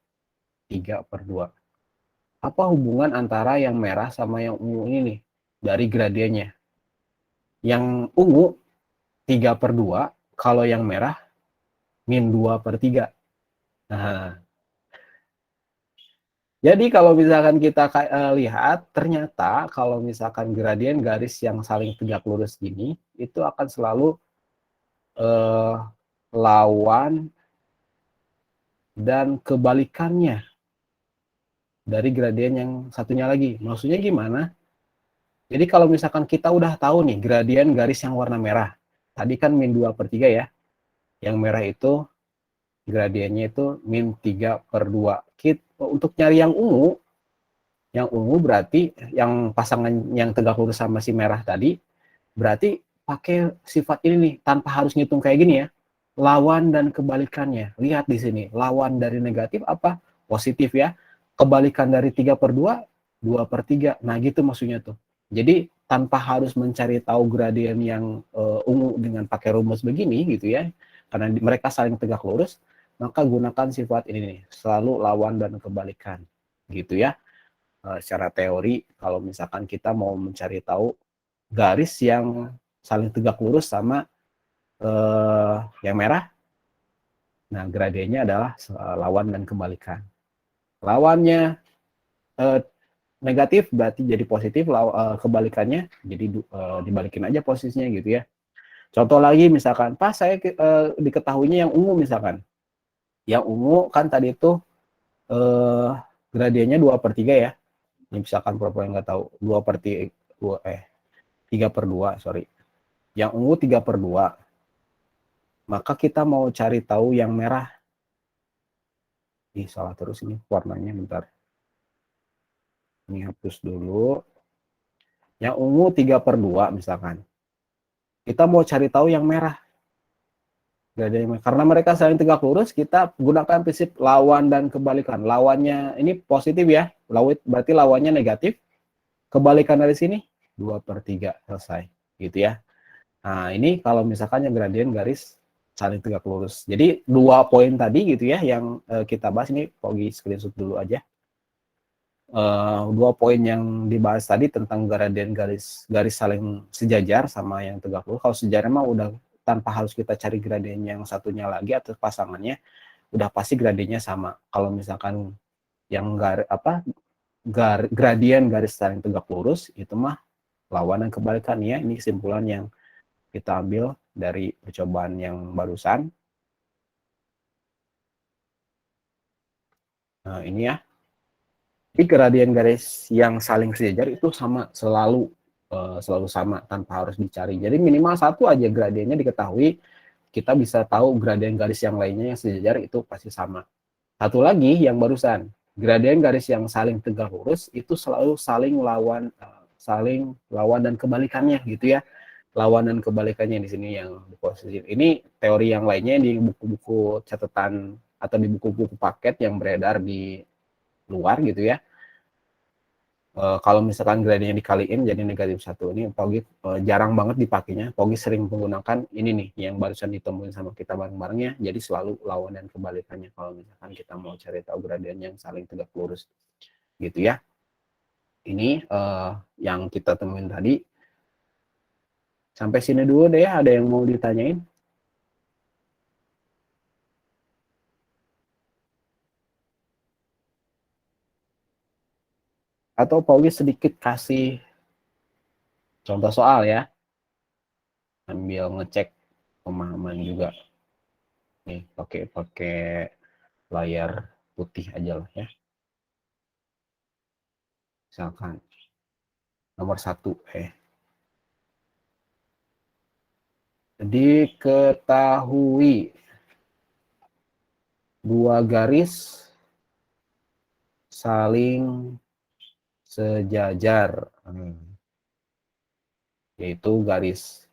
3 per 2. Apa hubungan antara yang merah sama yang ungu ini nih, dari gradiennya? Yang ungu 3 per 2, kalau yang merah min 2 per 3. Nah, jadi kalau misalkan kita lihat, ternyata kalau misalkan gradien garis yang saling tegak lurus gini, itu akan selalu lawan dan kebalikannya dari gradien yang satunya lagi. Maksudnya gimana? Jadi kalau misalkan kita udah tahu nih gradien garis yang warna merah, tadi kan min 2 per 3 ya, yang merah itu gradiennya itu min 3 per 2. Untuk nyari yang ungu berarti yang pasangan yang tegak lurus sama si merah tadi, berarti pakai sifat ini nih, tanpa harus ngitung kayak gini ya. Lawan dan kebalikannya. Lihat di sini, lawan dari negatif apa? Positif ya. Kebalikan dari 3 per 2, 2 per 3. Nah gitu maksudnya tuh. Jadi tanpa harus mencari tahu gradien yang ungu dengan pakai rumus begini gitu ya. Karena mereka saling tegak lurus, maka gunakan sifat ini nih, selalu lawan dan kebalikan. Gitu ya. Secara teori, kalau misalkan kita mau mencari tahu garis yang saling tegak lurus sama yang merah, nah gradiennya adalah lawan dan kebalikan. Lawannya negatif berarti jadi positif, kebalikannya jadi dibalikin aja posisinya gitu ya. Contoh lagi misalkan, pas saya diketahuinya yang ungu misalkan. Yang ungu kan tadi itu gradiennya 2 per 3 ya. Ini misalkan pura-pura nggak tahu, 2 per 3, 3 per 2, sorry. Yang ungu 3 per 2. Maka kita mau cari tahu yang merah. Ih, salah terus ini warnanya, bentar. Ini hapus dulu. Yang ungu 3 per 2 misalkan. Kita mau cari tahu yang merah. Karena mereka saling tegak lurus, kita gunakan prinsip lawan dan kebalikan. Lawannya ini positif ya, berarti lawannya negatif. Kebalikan dari sini 2 per 3, selesai. Gitu ya. Nah ini kalau misalkan yang gradien garis saling tegak lurus. Jadi 2 poin tadi gitu ya yang kita bahas, ini Pogi screenshot dulu aja. 2 poin yang dibahas tadi tentang gradien garis saling sejajar sama yang tegak lurus. Kalau sejajar mah udah tanpa harus kita cari gradien yang satunya lagi atau pasangannya, udah pasti gradiennya sama. Kalau misalkan yang gradien garis saling tegak lurus itu mah lawan dan kebalikan ya. Ini kesimpulan yang kita ambil dari percobaan yang barusan. Nah, ini ya. Jadi gradien garis yang saling sejajar itu sama, selalu sama tanpa harus dicari. Jadi minimal satu aja gradiennya diketahui, kita bisa tahu gradien garis yang lainnya yang sejajar itu pasti sama. Satu lagi yang barusan, gradien garis yang saling tegak lurus itu selalu saling lawan dan kebalikannya gitu ya. Lawan dan kebalikannya di sini yang di posisi ini. Teori yang lainnya di buku-buku catatan atau di buku-buku paket yang beredar di luar gitu ya. Kalau misalkan gradiennya dikaliin jadi negatif 1, ini Paugi jarang banget dipakainya. Paugi sering menggunakan ini nih yang barusan ditemuin sama kita bareng-barengnya, jadi selalu lawan dan kebalikannya kalau misalkan kita mau cari tahu gradien yang saling tegak lurus gitu ya. Ini yang kita temuin tadi. Sampai sini dulu deh ya, ada yang mau ditanyain? Atau Paugi sedikit kasih contoh soal ya, sambil ngecek pemahaman juga. Nih, pakai layar putih aja lah ya. Misalkan nomor 1 diketahui dua garis saling sejajar, yaitu garis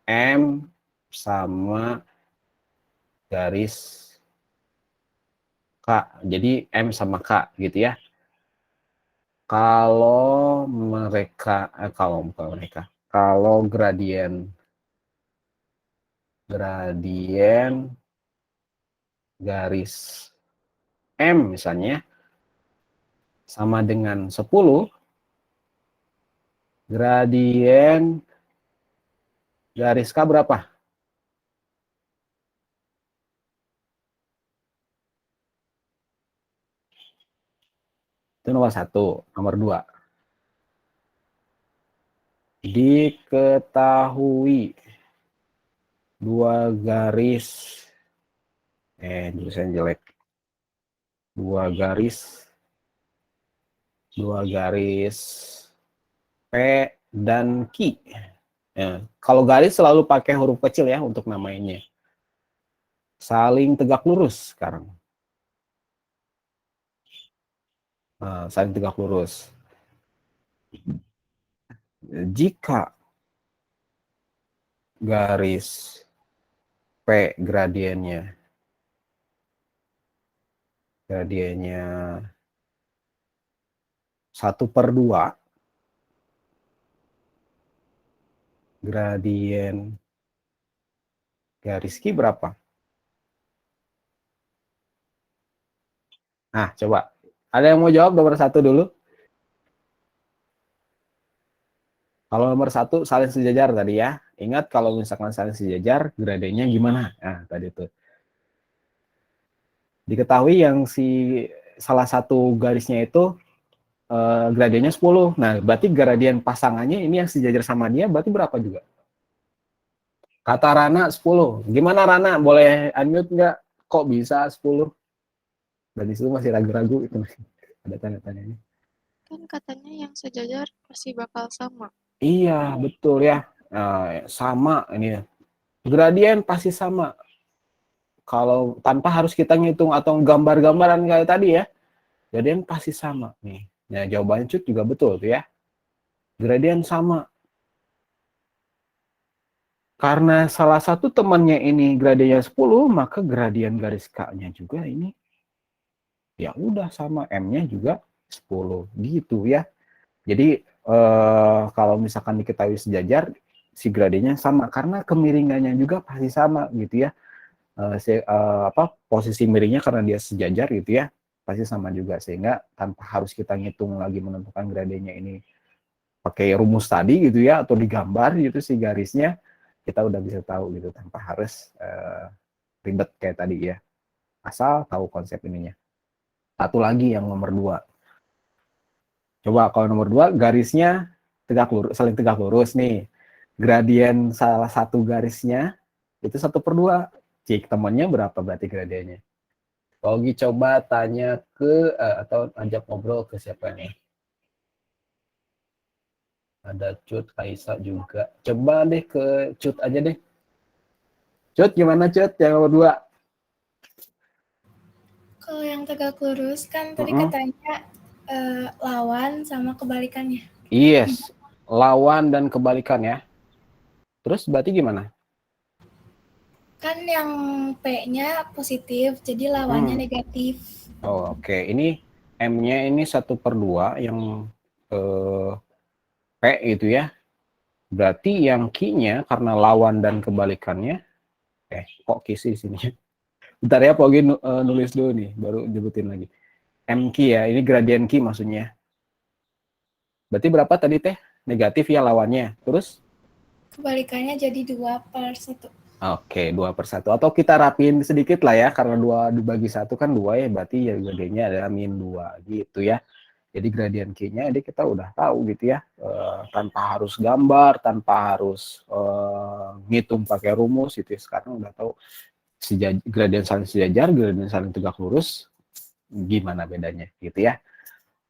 M sama garis K. Jadi M sama K gitu ya. Kalau mereka, kalau gradien garis M misalnya sama dengan 10, gradien garis K berapa? Itu nomor 1. Nomor 2. Diketahui dua garis, tulisan jelek. Dua garis P dan Q. Kalau garis selalu pakai huruf kecil ya untuk namainnya. Saling tegak lurus sekarang. Saling tegak lurus. Jika garis P gradiennya 1/2, gradien garis Q berapa? Nah, coba. Ada yang mau jawab nomor 1 dulu? Kalau nomor 1 saling sejajar tadi ya. Ingat kalau misalkan saling sejajar, gradiennya gimana? Nah, tadi tuh. Diketahui yang salah satu garisnya itu gradiennya 10. Nah, berarti gradien pasangannya ini yang sejajar sama dia berarti berapa juga? Kata Rana 10. Gimana Rana? Boleh unmute nggak? Kok bisa 10? Dan disitu masih ragu-ragu itu masih ada tanda-tandanya. Kan katanya yang sejajar pasti bakal sama. Iya, betul ya. Sama ini. Gradien pasti sama. Kalau tanpa harus kita ngitung atau gambar-gambaran kayak tadi ya. Gradien pasti sama nih. Nah, jawabannya Cut juga betul tuh ya. Gradien sama. Karena salah satu temannya ini gradiennya 10, maka gradien garis K-nya juga ini ya udah sama, M-nya juga 10 gitu ya. Jadi kalau misalkan diketahui sejajar, si gradiennya sama karena kemiringannya juga pasti sama gitu ya. Posisi miringnya karena dia sejajar gitu ya, pasti sama juga, sehingga tanpa harus kita ngitung lagi menentukan gradiennya ini pakai rumus tadi gitu ya, atau digambar gitu si garisnya, kita udah bisa tahu gitu tanpa harus ribet kayak tadi ya, asal tahu konsep ininya. Satu lagi yang nomor 2. Coba kalau nomor 2 garisnya saling tegak lurus nih. Gradien salah satu garisnya itu 1/2. Cik temannya berapa berarti gradiennya? Ogi coba tanya ke atau ajak ngobrol ke siapa nih? Ada Cut, Aisyah juga. Coba deh ke Cut aja deh. Cut gimana Cut yang nomor 2? Kalau yang tegak lurus kan tadi katanya lawan sama kebalikannya. Yes, lawan dan kebalikan ya. Terus berarti gimana? Kan yang P-nya positif, jadi lawannya negatif. Oh, oke. Ini M-nya ini 1/2 yang P gitu ya. Berarti yang Q-nya karena lawan dan kebalikannya, kok Q sih di sini? Bentar ya, Pogi nulis dulu nih, baru nyebutin lagi. MQ ya, ini gradien Q maksudnya. Berarti berapa tadi teh? Negatif ya lawannya. Terus? Kebalikannya jadi 2/1. Oke, 2/1. Atau kita rapiin sedikit lah ya, karena 2 dibagi 1 kan 2 ya, berarti ya gradiennya adalah -2 gitu ya. Jadi gradien Q-nya ini kita udah tahu gitu ya, tanpa harus gambar, tanpa harus ngitung pakai rumus gitu ya. Sekarang udah tahu gradien saling sejajar, gradien saling tegak lurus, gimana bedanya gitu ya.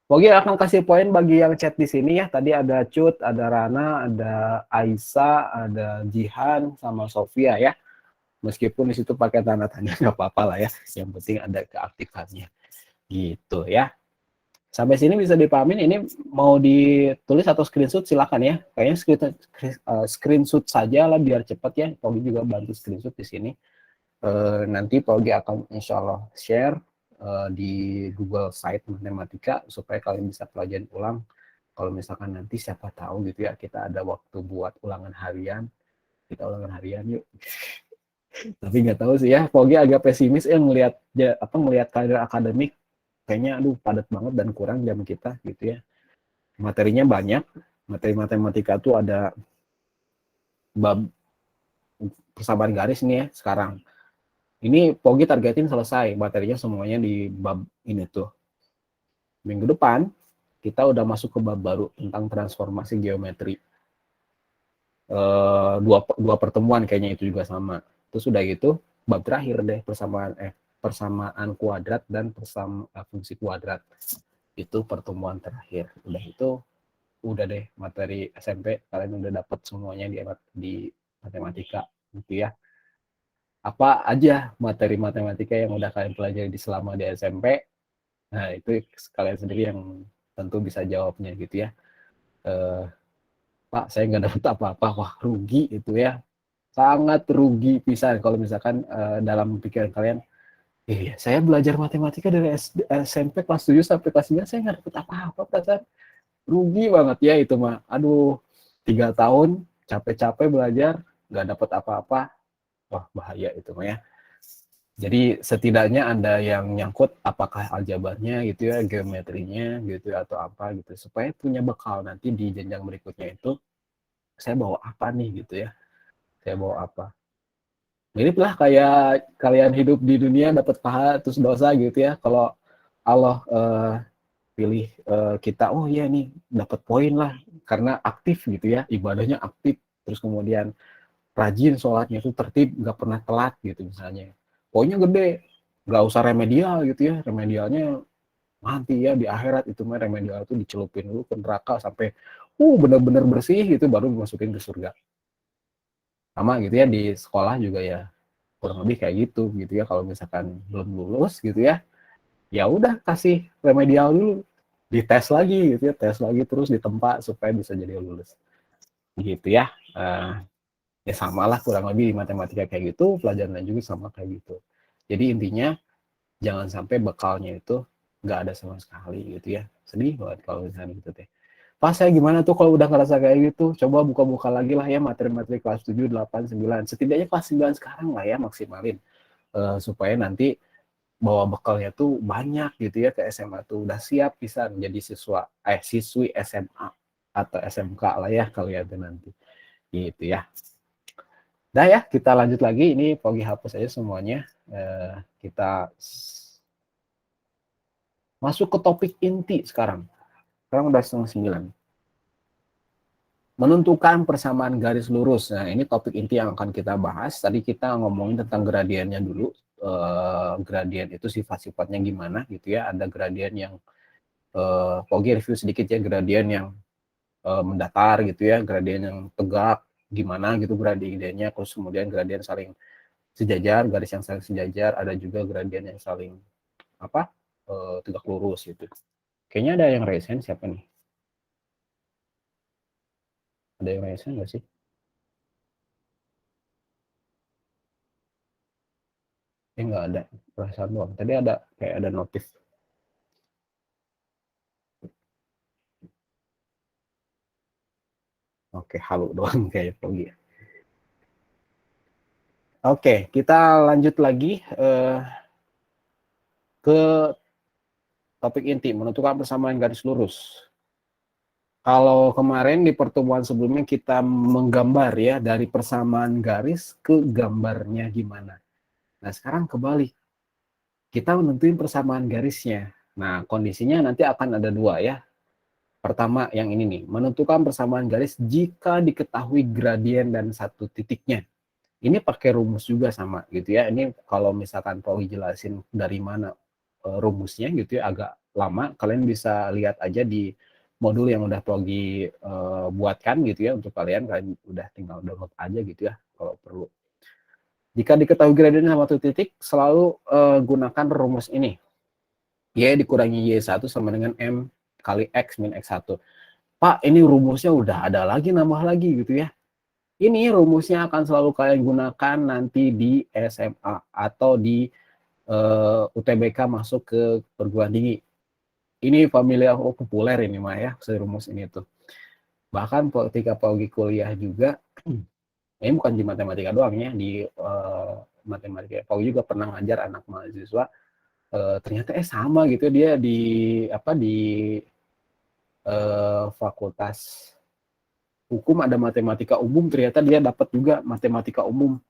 Pogi akan kasih poin bagi yang chat di sini ya. Tadi ada Cut, ada Rana, ada Aisyah, ada Jihan, sama Sofia ya. Meskipun di situ pakai tanda tanya nggak apa-apa lah ya. Yang penting ada keaktifannya. Gitu ya. Sampai sini bisa dipahamin. Ini mau ditulis atau screenshot silakan ya. Kayaknya screenshot saja lah biar cepat ya. Pogi juga bantu screenshot di sini. Nanti Pogi akan insya Allah share di Google Site Matematika supaya kalian bisa pelajarin ulang. Kalau misalkan nanti siapa tahu gitu ya kita ada waktu buat ulangan harian, kita ulangan harian yuk. Tapi nggak tahu sih ya, Pogi agak pesimis ngelihat ngelihat karir akademik kayaknya aduh padat banget dan kurang jam kita gitu ya. Materinya banyak, materi matematika tuh ada bab persamaan garis nih ya sekarang. Ini Pogi targetin selesai materinya semuanya di bab ini tuh. Minggu depan kita udah masuk ke bab baru tentang transformasi geometri. Dua pertemuan kayaknya itu juga sama. Terus udah gitu bab terakhir deh persamaan kuadrat dan fungsi kuadrat. Itu pertemuan terakhir. Udah itu udah deh materi SMP kalian udah dapat semuanya di matematika gitu ya. Apa aja materi matematika yang udah kalian pelajari selama di SMP. Nah, itu kalian sendiri yang tentu bisa jawabnya gitu ya. Pak, saya nggak dapat apa-apa. Wah, rugi itu ya. Sangat rugi pisan kalau misalkan dalam pikiran kalian, iya, saya belajar matematika dari SMP kelas 7 sampai kelas 9, saya nggak dapat apa-apa, perasaan. Rugi banget ya itu mah. Aduh, 3 tahun capek-capek belajar, nggak dapat apa-apa. Wah, bahaya itu mah ya. Jadi setidaknya ada yang nyangkut apakah aljabarnya gitu ya, geometrinya gitu atau apa gitu supaya punya bekal nanti di jenjang berikutnya itu saya bawa apa nih gitu ya. Saya bawa apa. Mirip lah kayak kalian hidup di dunia dapat pahala terus dosa gitu ya. Kalau Allah pilih kita, oh iya nih dapat poin lah karena aktif gitu ya, ibadahnya aktif terus kemudian rajin sholatnya itu tertib, nggak pernah telat gitu misalnya. Poinnya gede, nggak usah remedial gitu ya, remedialnya nanti ya di akhirat itu mah remedial itu dicelupin dulu ke neraka sampai bener-bener bersih gitu baru dimasukin ke surga. Sama gitu ya di sekolah juga ya kurang lebih kayak gitu ya kalau misalkan belum lulus gitu ya ya udah kasih remedial dulu dites lagi gitu ya tes lagi terus ditempa supaya bisa jadi lulus gitu ya. Ya samalah kurang lebih di matematika kayak gitu, pelajaran lain juga sama kayak gitu. Jadi intinya jangan sampai bekalnya itu nggak ada sama sekali gitu ya. Sedih banget kalau misalnya gitu teh. Pas saya gimana tuh kalau udah ngerasa kayak gitu, coba buka-buka lagi lah ya materi-materi kelas 7, 8, 9. Setidaknya kelas 9 sekarang lah ya maksimalin. Supaya nanti bawa bekalnya tuh banyak gitu ya ke SMA tuh. Udah siap bisa menjadi siswi SMA atau SMK lah ya kalian tuh nanti. Gitu ya. Nah ya, kita lanjut lagi. Ini Pogi hapus aja semuanya. Kita masuk ke topik inti sekarang. Sekarang udah 8:30. Menentukan persamaan garis lurus. Nah, ini topik inti yang akan kita bahas. Tadi kita ngomongin tentang gradiennya dulu. Gradien itu sifat-sifatnya gimana gitu ya. Ada gradien yang Pogi review sedikit ya. Gradien yang mendatar gitu ya. Gradien yang tegak gimana gitu gradiennya. Terus kemudian gradien saling sejajar, garis yang saling sejajar, ada juga gradien yang saling tegak lurus gitu. Kayaknya ada yang raise hand, siapa nih? Ada yang raise hand nggak sih? Nggak ada perasaan doang. Tadi ada kayak ada notif. Oke, halo doang kayak Pogi. Oke, kita lanjut lagi ke topik inti, menentukan persamaan garis lurus. Kalau kemarin di pertemuan sebelumnya kita menggambar ya dari persamaan garis ke gambarnya gimana. Nah, sekarang kebalik. Kita menentuin persamaan garisnya. Nah, kondisinya nanti akan ada dua ya. Pertama yang ini nih, menentukan persamaan garis jika diketahui gradien dan satu titiknya. Ini pakai rumus juga sama gitu ya. Ini kalau misalkan Pak jelasin dari mana rumusnya gitu ya, agak lama. Kalian bisa lihat aja di modul yang udah Pogi buatkan gitu ya untuk kalian udah tinggal download aja gitu ya kalau perlu. Jika diketahui gradien sama satu titik, selalu gunakan rumus ini. Y dikurangi Y1 sama dengan M kali X min X1. Pak, ini rumusnya udah ada lagi, nambah lagi gitu ya. Ini rumusnya akan selalu kalian gunakan nanti di SMA atau di UTBK masuk ke perguruan tinggi. Ini familiar populer ini mah ya, rumus ini tuh. Bahkan ketika Paugi kuliah juga, ini bukan di matematika doang ya, di matematika. Paugi juga pernah ngajar anak mahasiswa, ternyata sama gitu dia di fakultas hukum ada matematika umum, ternyata dia dapat juga matematika umum.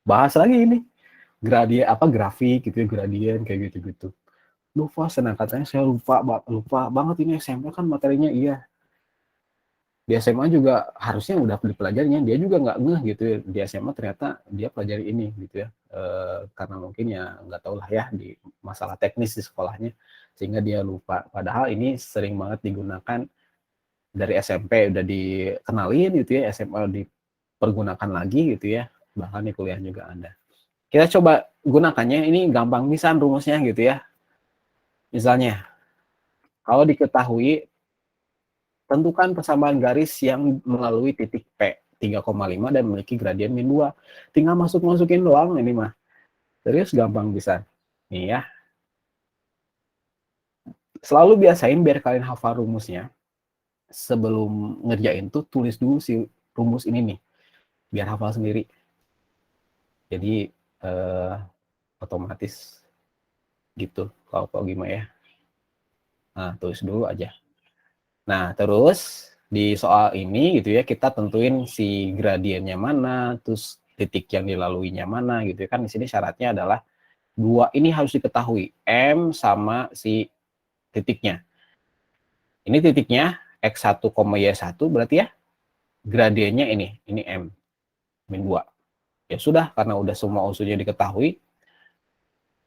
Bahas lagi ini gradien grafik gitu ya, gradien kayak gitu-gitu. Lupa senang katanya saya lupa banget ini SMP kan materinya iya. Di SMA juga harusnya udah dipelajarinya, dia juga nggak ngeh gitu ya. Di SMA ternyata dia pelajari ini gitu ya. Karena mungkin ya nggak tahu lah ya di masalah teknis di sekolahnya sehingga dia lupa. Padahal ini sering banget digunakan dari SMP udah dikenalin gitu ya, SMA dipergunakan lagi gitu ya, bahkan di kuliah juga ada. Kita coba gunakannya, ini gampang pisan rumusnya gitu ya. Misalnya, kalau diketahui, tentukan persamaan garis yang melalui titik P 3,5 dan memiliki gradien min 2. Tinggal masukin doang ini mah. Serius gampang pisan. Nih ya. Selalu biasain biar kalian hafal rumusnya. Sebelum ngerjain tuh tulis dulu si rumus ini nih. Biar hafal sendiri. Jadi otomatis gitu kalau gimana ya. Nah, tulis dulu aja. Nah, terus di soal ini gitu ya, kita tentuin si gradiennya mana, terus titik yang dilaluinya mana gitu ya. Kan di sini syaratnya adalah dua ini harus diketahui, M sama si titiknya. Ini titiknya X1, Y1 berarti ya gradiennya ini M min 2. Ya sudah, karena udah semua unsurnya diketahui,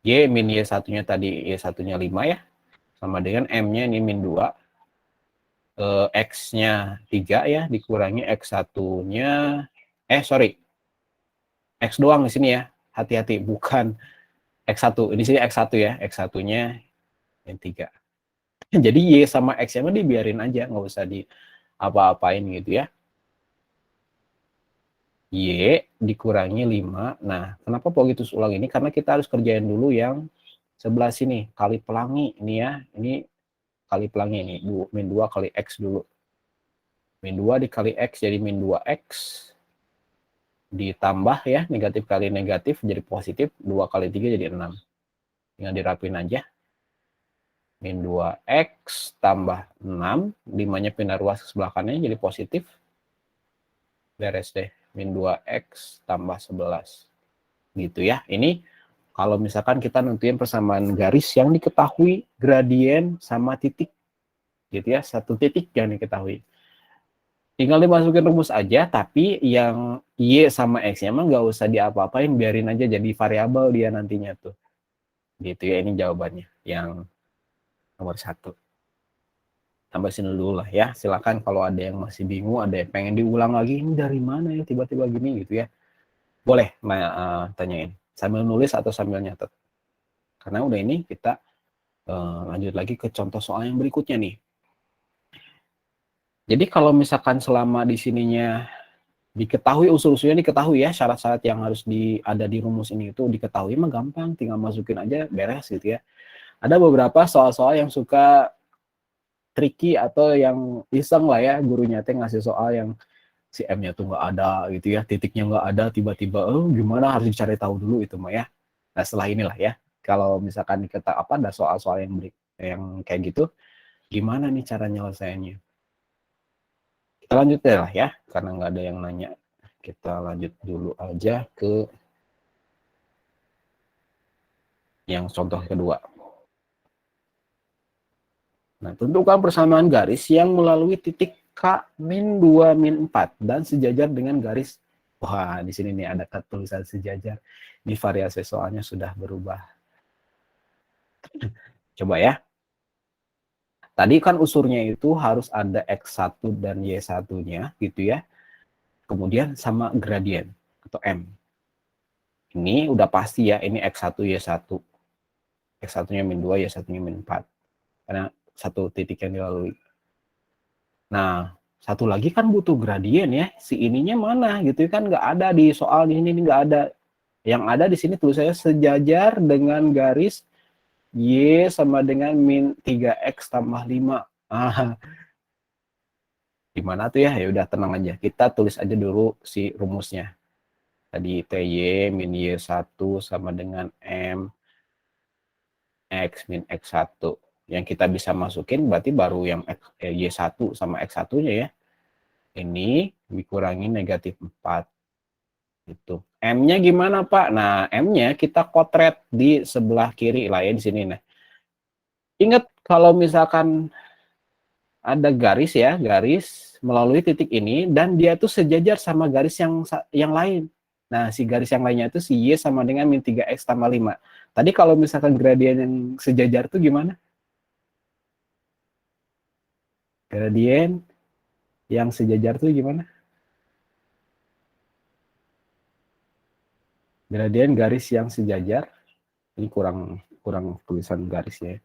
Y min Y1-nya tadi Y1-nya 5 ya, sama dengan M-nya ini min 2. X-nya 3 ya, dikurangi X1-nya, X doang di sini ya, hati-hati, bukan X1, ini sini X1 ya, X1-nya yang 3. Jadi Y sama X-nya mah dibiarin aja, nggak usah di apa-apain gitu ya. Y dikurangi 5, nah kenapa Pogi terus ulang ini, karena kita harus kerjain dulu yang sebelah sini, kali pelangi, ini ya, ini kali pelangi ini, min 2 kali X dulu. Min 2 dikali X jadi min 2X. Ditambah ya, negatif kali negatif jadi positif, 2 kali 3 jadi 6. Tinggal dirapin aja. Min 2X tambah 6, 5-nya pindah ruas ke sebelah kanan jadi positif. Beres deh, min 2X tambah 11. Gitu ya, ini kalau misalkan kita nentuin persamaan garis yang diketahui gradien sama titik. Gitu ya, satu titik yang diketahui. Tinggal dimasukin rumus aja, tapi yang Y sama X-nya mah nggak usah diapa-apain, biarin aja jadi variabel dia nantinya tuh. Gitu ya, ini jawabannya yang nomor 1. Sampai sini dulu lah ya, silakan kalau ada yang masih bingung, ada yang pengen diulang lagi, ini dari mana ya tiba-tiba gini gitu ya. Boleh tanyain, sambil nulis atau sambil nyatet. Karena udah ini kita lanjut lagi ke contoh soal yang berikutnya nih. Jadi kalau misalkan selama di sininya Diketahui usul-usulnya, diketahui ya, syarat-syarat yang harus ada di rumus ini itu diketahui mah gampang, tinggal masukin aja beres gitu ya. Ada beberapa soal-soal yang suka tricky atau yang iseng lah ya, gurunya teh ngasih soal yang si M-nya tuh nggak ada gitu ya, titiknya nggak ada, tiba-tiba gimana, harus dicari tahu dulu itu mah ya. Nah setelah inilah ya, kalau misalkan ada soal-soal yang kayak gitu, gimana nih cara nyelesainnya? Kita lanjut deh lah ya, karena nggak ada yang nanya. Kita lanjut dulu aja ke yang contoh kedua. Nah, tentukan persamaan garis yang melalui titik K min 2 min 4 dan sejajar dengan garis. Wah, di sini nih ada tulisan sejajar. Ini variasi soalnya sudah berubah. Coba ya. Tadi kan unsurnya itu harus ada X1 dan Y1-nya gitu ya. Kemudian sama gradien atau M. Ini udah pasti ya, ini X1, Y1. X1-nya min 2, Y1-nya min 4. Karena satu titik yang dilalui. Nah, satu lagi kan butuh gradien ya. Si ininya mana gitu kan, nggak ada di soal ini nggak ada. Yang ada di sini tulisannya sejajar dengan garis Y sama dengan min 3X tambah 5. Ah, gimana tuh ya? Ya udah tenang aja. Kita tulis aja dulu si rumusnya. Tadi TY min Y1 sama dengan M X min X1. Yang kita bisa masukin berarti baru yang Y1 sama X1-nya ya. Ini dikurangi negatif 4. Itu. M-nya gimana, Pak? Nah, M-nya kita kotret di sebelah kiri lah ya di sini. Nah, ingat kalau misalkan ada garis ya, garis melalui titik ini dan dia tuh sejajar sama garis yang lain. Nah, si garis yang lainnya itu si Y sama dengan min 3X tambah 5. Tadi kalau misalkan gradien yang sejajar tuh gimana? Gradien yang sejajar tuh gimana? Gradien garis yang sejajar. Ini kurang tulisan garisnya.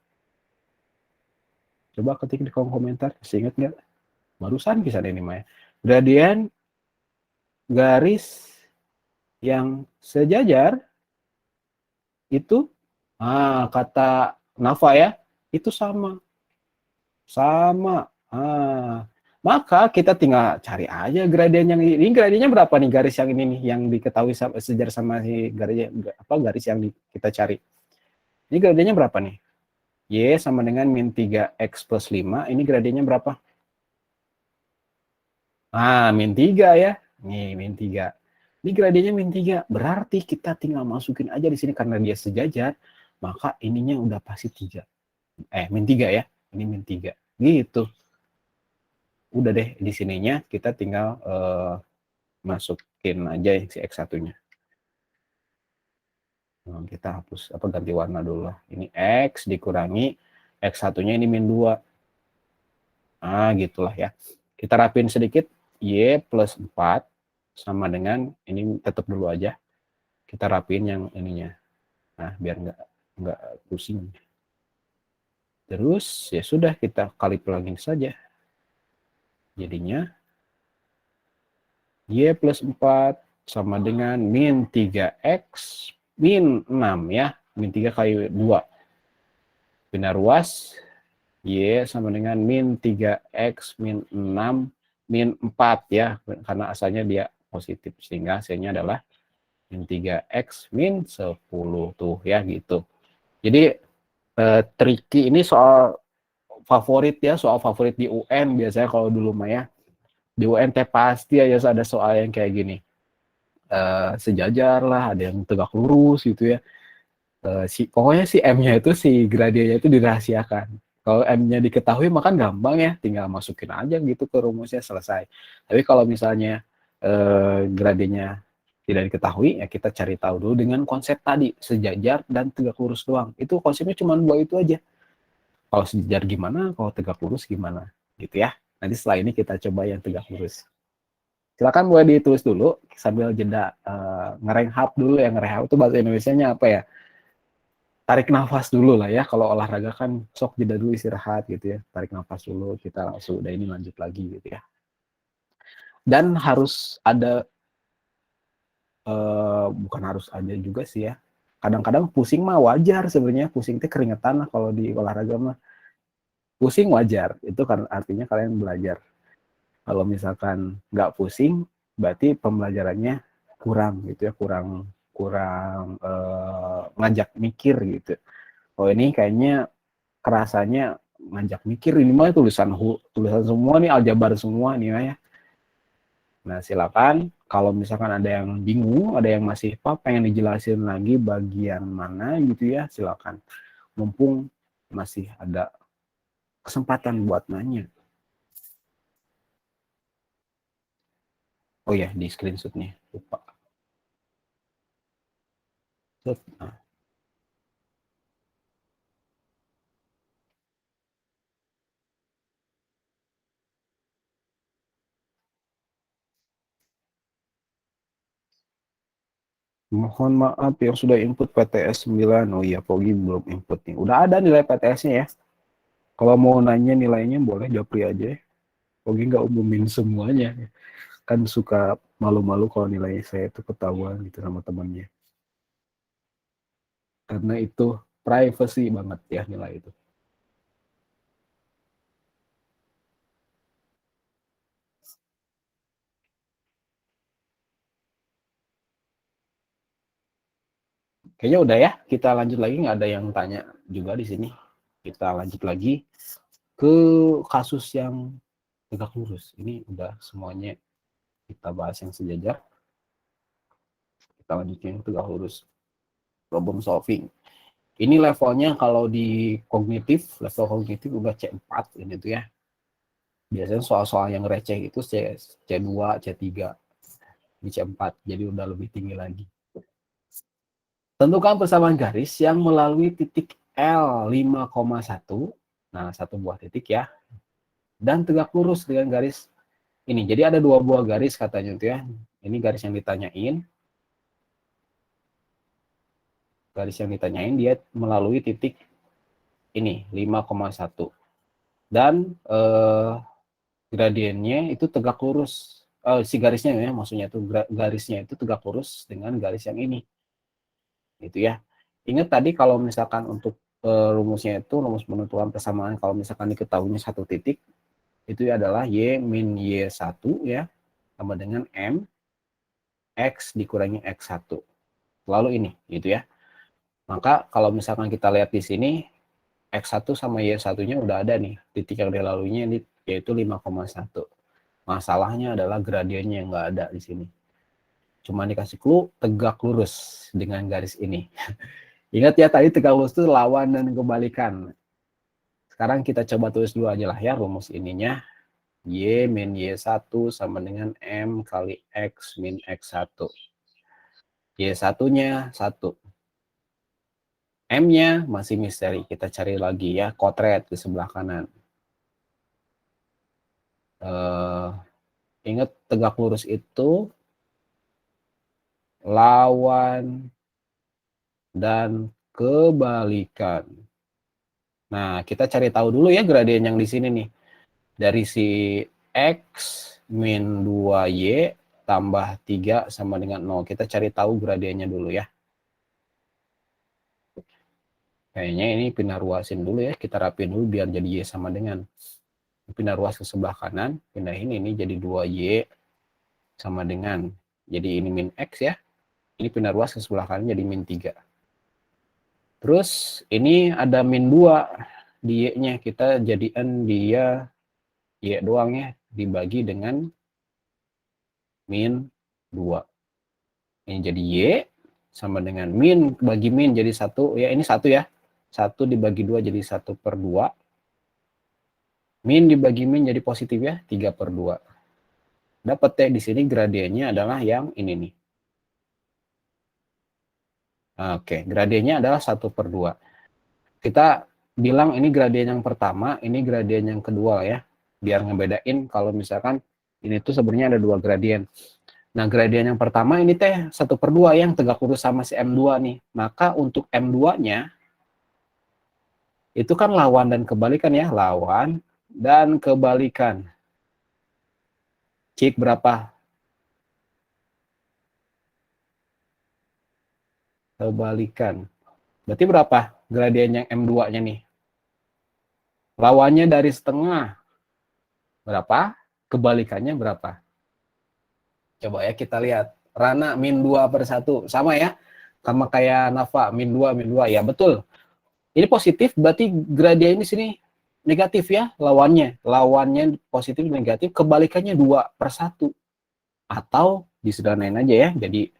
Coba ketik di kolom komentar, masih ingat nggak? Barusan kisah ini Maya. Gradien garis yang sejajar itu, kata Nafa ya, itu sama. Maka kita tinggal cari aja gradien yang ini. Gradiennya berapa nih garis yang ini nih yang diketahui sejajar sama si garis yang kita cari. Ini gradiennya berapa nih? Y sama dengan min 3X plus 5. Ini gradiennya berapa? Min 3 ya. Nih, min 3. Ini gradiennya min 3. Berarti kita tinggal masukin aja di sini karena dia sejajar. Maka ininya udah pasti 3. Min 3 ya. Ini min 3. Gitu. Udah deh, di sininya kita tinggal masukin aja si X1-nya. Nah, kita hapus ganti warna dulu lah. Ini X dikurangi X1-nya ini min 2. Gitulah ya. Kita rapin sedikit. Y plus 4 sama dengan ini tetap dulu aja. Kita rapin yang ininya. Nah, biar nggak pusing. Terus ya sudah, kita kali pelangin saja. Jadinya Y plus 4 sama dengan min 3X min 6 ya. Min 3 kali 2. Bina ruas. Y sama dengan min 3X min 6 min 4 ya. Karena asalnya dia positif. Sehingga hasilnya adalah min 3X min 10 tuh ya gitu. Jadi tricky ini soal favorit ya, soal favorit di UN biasanya kalau dulu mah ya. Di UN pasti aja ada soal yang kayak gini. Sejajar lah, ada yang tegak lurus gitu ya. Pokoknya si M-nya itu, si gradiennya itu dirahasiakan. Kalau M-nya diketahui makan gampang ya, tinggal masukin aja gitu ke rumusnya, selesai. Tapi kalau misalnya gradiennya tidak diketahui, ya kita cari tahu dulu dengan konsep tadi, sejajar dan tegak lurus doang. Itu konsepnya cuma 2 itu aja. Kalau sejajar gimana, kalau tegak lurus gimana, gitu ya. Nanti setelah ini kita coba yang tegak lurus. Silakan boleh ditulis dulu sambil jeda ngerehab dulu ya. Ngerehab itu bahasa Indonesianya apa ya? Tarik nafas dulu lah ya. Kalau olahraga kan sok jeda dulu, istirahat gitu ya. Tarik nafas dulu, kita langsung udah ini lanjut lagi gitu ya. Dan harus ada, bukan harus ada juga sih ya. Kadang-kadang pusing mah wajar sebenarnya, pusing itu keringetan lah kalau di olahraga mah. Pusing wajar, itu kan artinya kalian belajar. Kalau misalkan nggak pusing, berarti pembelajarannya kurang gitu ya, kurang kurang ngajak mikir gitu. Oh ini kayaknya kerasanya ngajak mikir, ini mah tulisan semua nih, aljabar semua nih ya. Nah silakan kalau misalkan ada yang bingung, ada yang masih pengen dijelasin lagi bagian mana gitu ya, silakan. Mumpung masih ada kesempatan buat nanya. Oh ya, di screenshot nih, lupa. Nah. Mohon maaf yang sudah input PTS 9. Oh iya, Pogi belum input nih. Udah ada nilai PTS-nya ya. Kalau mau nanya nilainya boleh japri aja ya. Pogi nggak umumin semuanya. Kan suka malu-malu kalau nilai saya itu ketahuan gitu sama temannya. Karena itu privacy banget ya nilai itu. Kayaknya udah ya, kita lanjut lagi, nggak ada yang tanya juga di sini. Kita lanjut lagi ke kasus yang tegak lurus. Ini udah semuanya kita bahas yang sejajar. Kita lanjutin tegak lurus, problem solving. Ini levelnya kalau di kognitif, level kognitif udah C4 ini tuh ya. Biasanya soal-soal yang receh itu C2, C3, di C4, jadi udah lebih tinggi lagi. Tentukan persamaan garis yang melalui titik L 5,1, nah satu buah titik ya, dan tegak lurus dengan garis ini. Jadi ada dua buah garis katanya tuh ya. Ini garis yang ditanyain. Garis yang ditanyain dia melalui titik ini 5,1. Dan gradiennya itu tegak lurus. Si garisnya ya, maksudnya itu garisnya itu tegak lurus dengan garis yang ini. Gitu ya. Ingat tadi kalau misalkan untuk rumusnya itu rumus penentuan persamaan kalau misalkan diketahuinya satu titik itu adalah Y min Y1 ya sama dengan M X dikurangi X1. Lalu ini gitu ya. Maka kalau misalkan kita lihat di sini X1 sama Y1-nya udah ada nih, titik yang dilaluinya ini yaitu 5,1. Masalahnya adalah gradiennya yang nggak ada di sini. Cuma dikasih clue tegak lurus dengan garis ini. Ingat ya tadi tegak lurus itu lawan dan kebalikan. Sekarang kita coba tulis dulu aja lah ya rumus ininya. Y min Y1 sama dengan M kali X min X1. Y1-nya 1. M-nya masih misteri. Kita cari lagi ya, kotret di sebelah kanan. Ingat tegak lurus itu lawan dan kebalikan. Nah, kita cari tahu dulu ya gradien yang di sini nih. Dari si X min 2Y tambah 3 sama dengan 0. Kita cari tahu gradiennya dulu ya. Kayaknya ini pindah ruasin dulu ya. Kita rapiin dulu biar jadi Y sama dengan. Pindah ruas ke sebelah kanan. Pindahin ini jadi 2Y sama dengan. Jadi ini min X ya. Ini pindah ruas ke sebelah kanan jadi min 3. Terus ini ada min 2 di Y-nya. Kita jadikan dia Y doang ya. Dibagi dengan min 2. Ini jadi Y sama dengan min bagi min jadi 1. Ya ini 1 ya. 1 dibagi 2 jadi 1/2. Min dibagi min jadi positif ya. 3/2. Dapat ya di sini gradiennya adalah yang ini nih. Oke, gradiennya adalah 1/2. Kita bilang ini gradien yang pertama, ini gradien yang kedua ya. Biar ngebedain kalau misalkan ini tuh sebenarnya ada dua gradien. Nah, gradien yang pertama ini teh 1/2 yang tegak lurus sama si M2 nih. Maka untuk M2-nya itu kan lawan dan kebalikan ya, lawan dan kebalikan. Cik berapa? Kebalikan. Berarti berapa gradien yang M2-nya nih? Lawannya dari setengah. Berapa? Kebalikannya berapa? Coba ya kita lihat. Rana min 2/1. Sama ya? Sama kayak Nafa, min 2, min 2. Ya betul. Ini positif, berarti gradien ini sini negatif ya, lawannya. Lawannya positif, negatif, kebalikannya 2/1. Atau disederhanain aja ya, jadi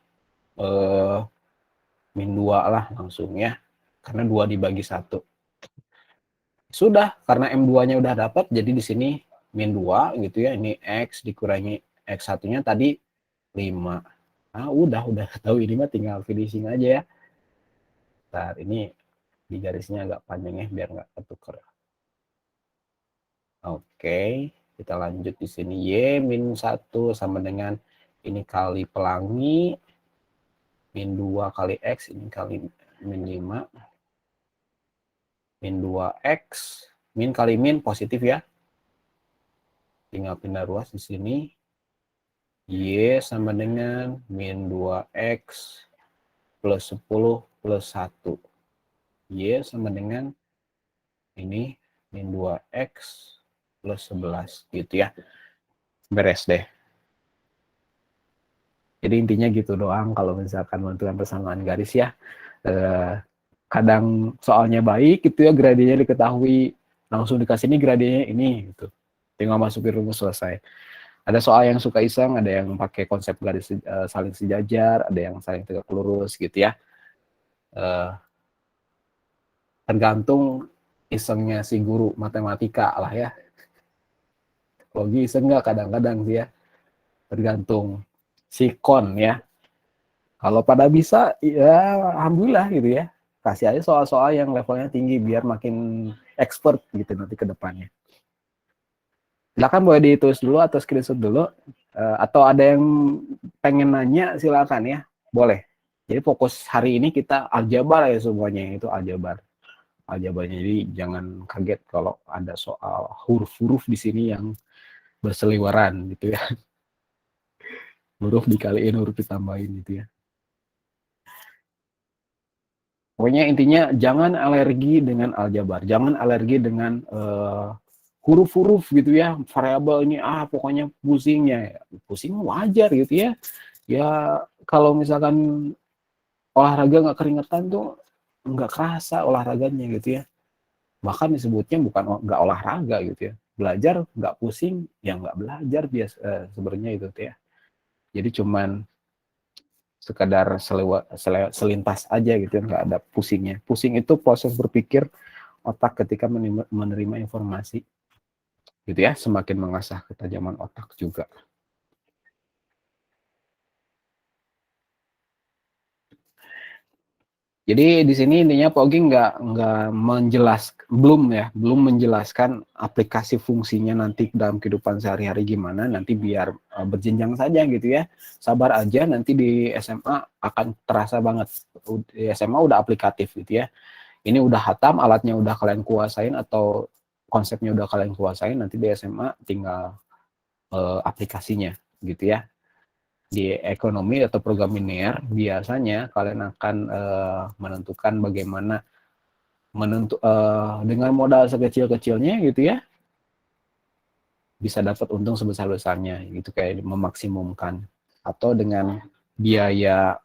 min 2 lah langsung ya. Karena 2 dibagi 1. Sudah, karena M2-nya udah dapat, jadi di sini min 2 gitu ya. Ini X dikurangi X1-nya tadi 5. Nah, udah tahu ini mah tinggal finishing aja ya. Nah, ini di garisnya agak panjang ya, biar nggak ketuker. Oke, kita lanjut di sini. Y min 1 sama dengan ini kali pelangi. Min 2 kali X, ini kali min 5. Min 2X, min kali min positif ya. Tinggal pindah ruas di sini. Y sama dengan min 2X plus 10 plus 1. Y sama dengan ini min 2X plus 11 gitu ya. Beres deh. Jadi intinya gitu doang kalau misalkan menentukan persamaan garis ya. Kadang soalnya baik gitu ya, gradiennya diketahui, langsung dikasih ini gradiennya ini gitu. Tinggal masukin rumus selesai. Ada soal yang suka iseng, ada yang pakai konsep garis saling sejajar, ada yang saling tegak lurus gitu ya. Tergantung isengnya si guru matematika lah ya. Logi iseng nggak kadang-kadang sih ya. Tergantung sikon ya. Kalau pada bisa ya alhamdulillah gitu ya. Kasih aja soal-soal yang levelnya tinggi biar makin expert gitu nanti ke depannya. Silakan boleh ditulis dulu atau screenshot dulu. Atau ada yang pengen nanya silakan ya. Boleh. Jadi fokus hari ini kita aljabar ya semuanya, itu aljabar. Aljabarnya, jadi jangan kaget kalau ada soal huruf-huruf di sini yang berseliweran gitu ya. Huruf dikaliin, huruf ditambahin gitu ya. Pokoknya intinya jangan alergi dengan aljabar, jangan alergi dengan huruf-huruf gitu ya, variabel ini pokoknya pusingnya. Pusing wajar gitu ya. Ya kalau misalkan olahraga nggak keringetan tuh nggak kerasa olahraganya gitu ya. Bahkan disebutnya bukan nggak olahraga gitu ya. Belajar nggak pusing, ya nggak belajar biasa sebenarnya itu tuh ya. Jadi cuman sekadar selintas aja gitu ya, nggak ada pusingnya. Pusing itu proses berpikir otak ketika menerima informasi gitu ya, semakin mengasah ketajaman otak juga. Jadi di sini intinya Pak Ogi belum menjelaskan aplikasi fungsinya nanti dalam kehidupan sehari-hari gimana, nanti biar berjenjang saja gitu ya. Sabar aja, nanti di SMA akan terasa banget. Di SMA udah aplikatif gitu ya. Ini udah hatam, alatnya udah kalian kuasain atau konsepnya udah kalian kuasain, nanti di SMA tinggal aplikasinya gitu ya. Di ekonomi atau program linear biasanya kalian akan menentukan bagaimana dengan modal sekecil-kecilnya gitu ya bisa dapat untung sebesar-besarnya gitu, kayak memaksimumkan, atau dengan biaya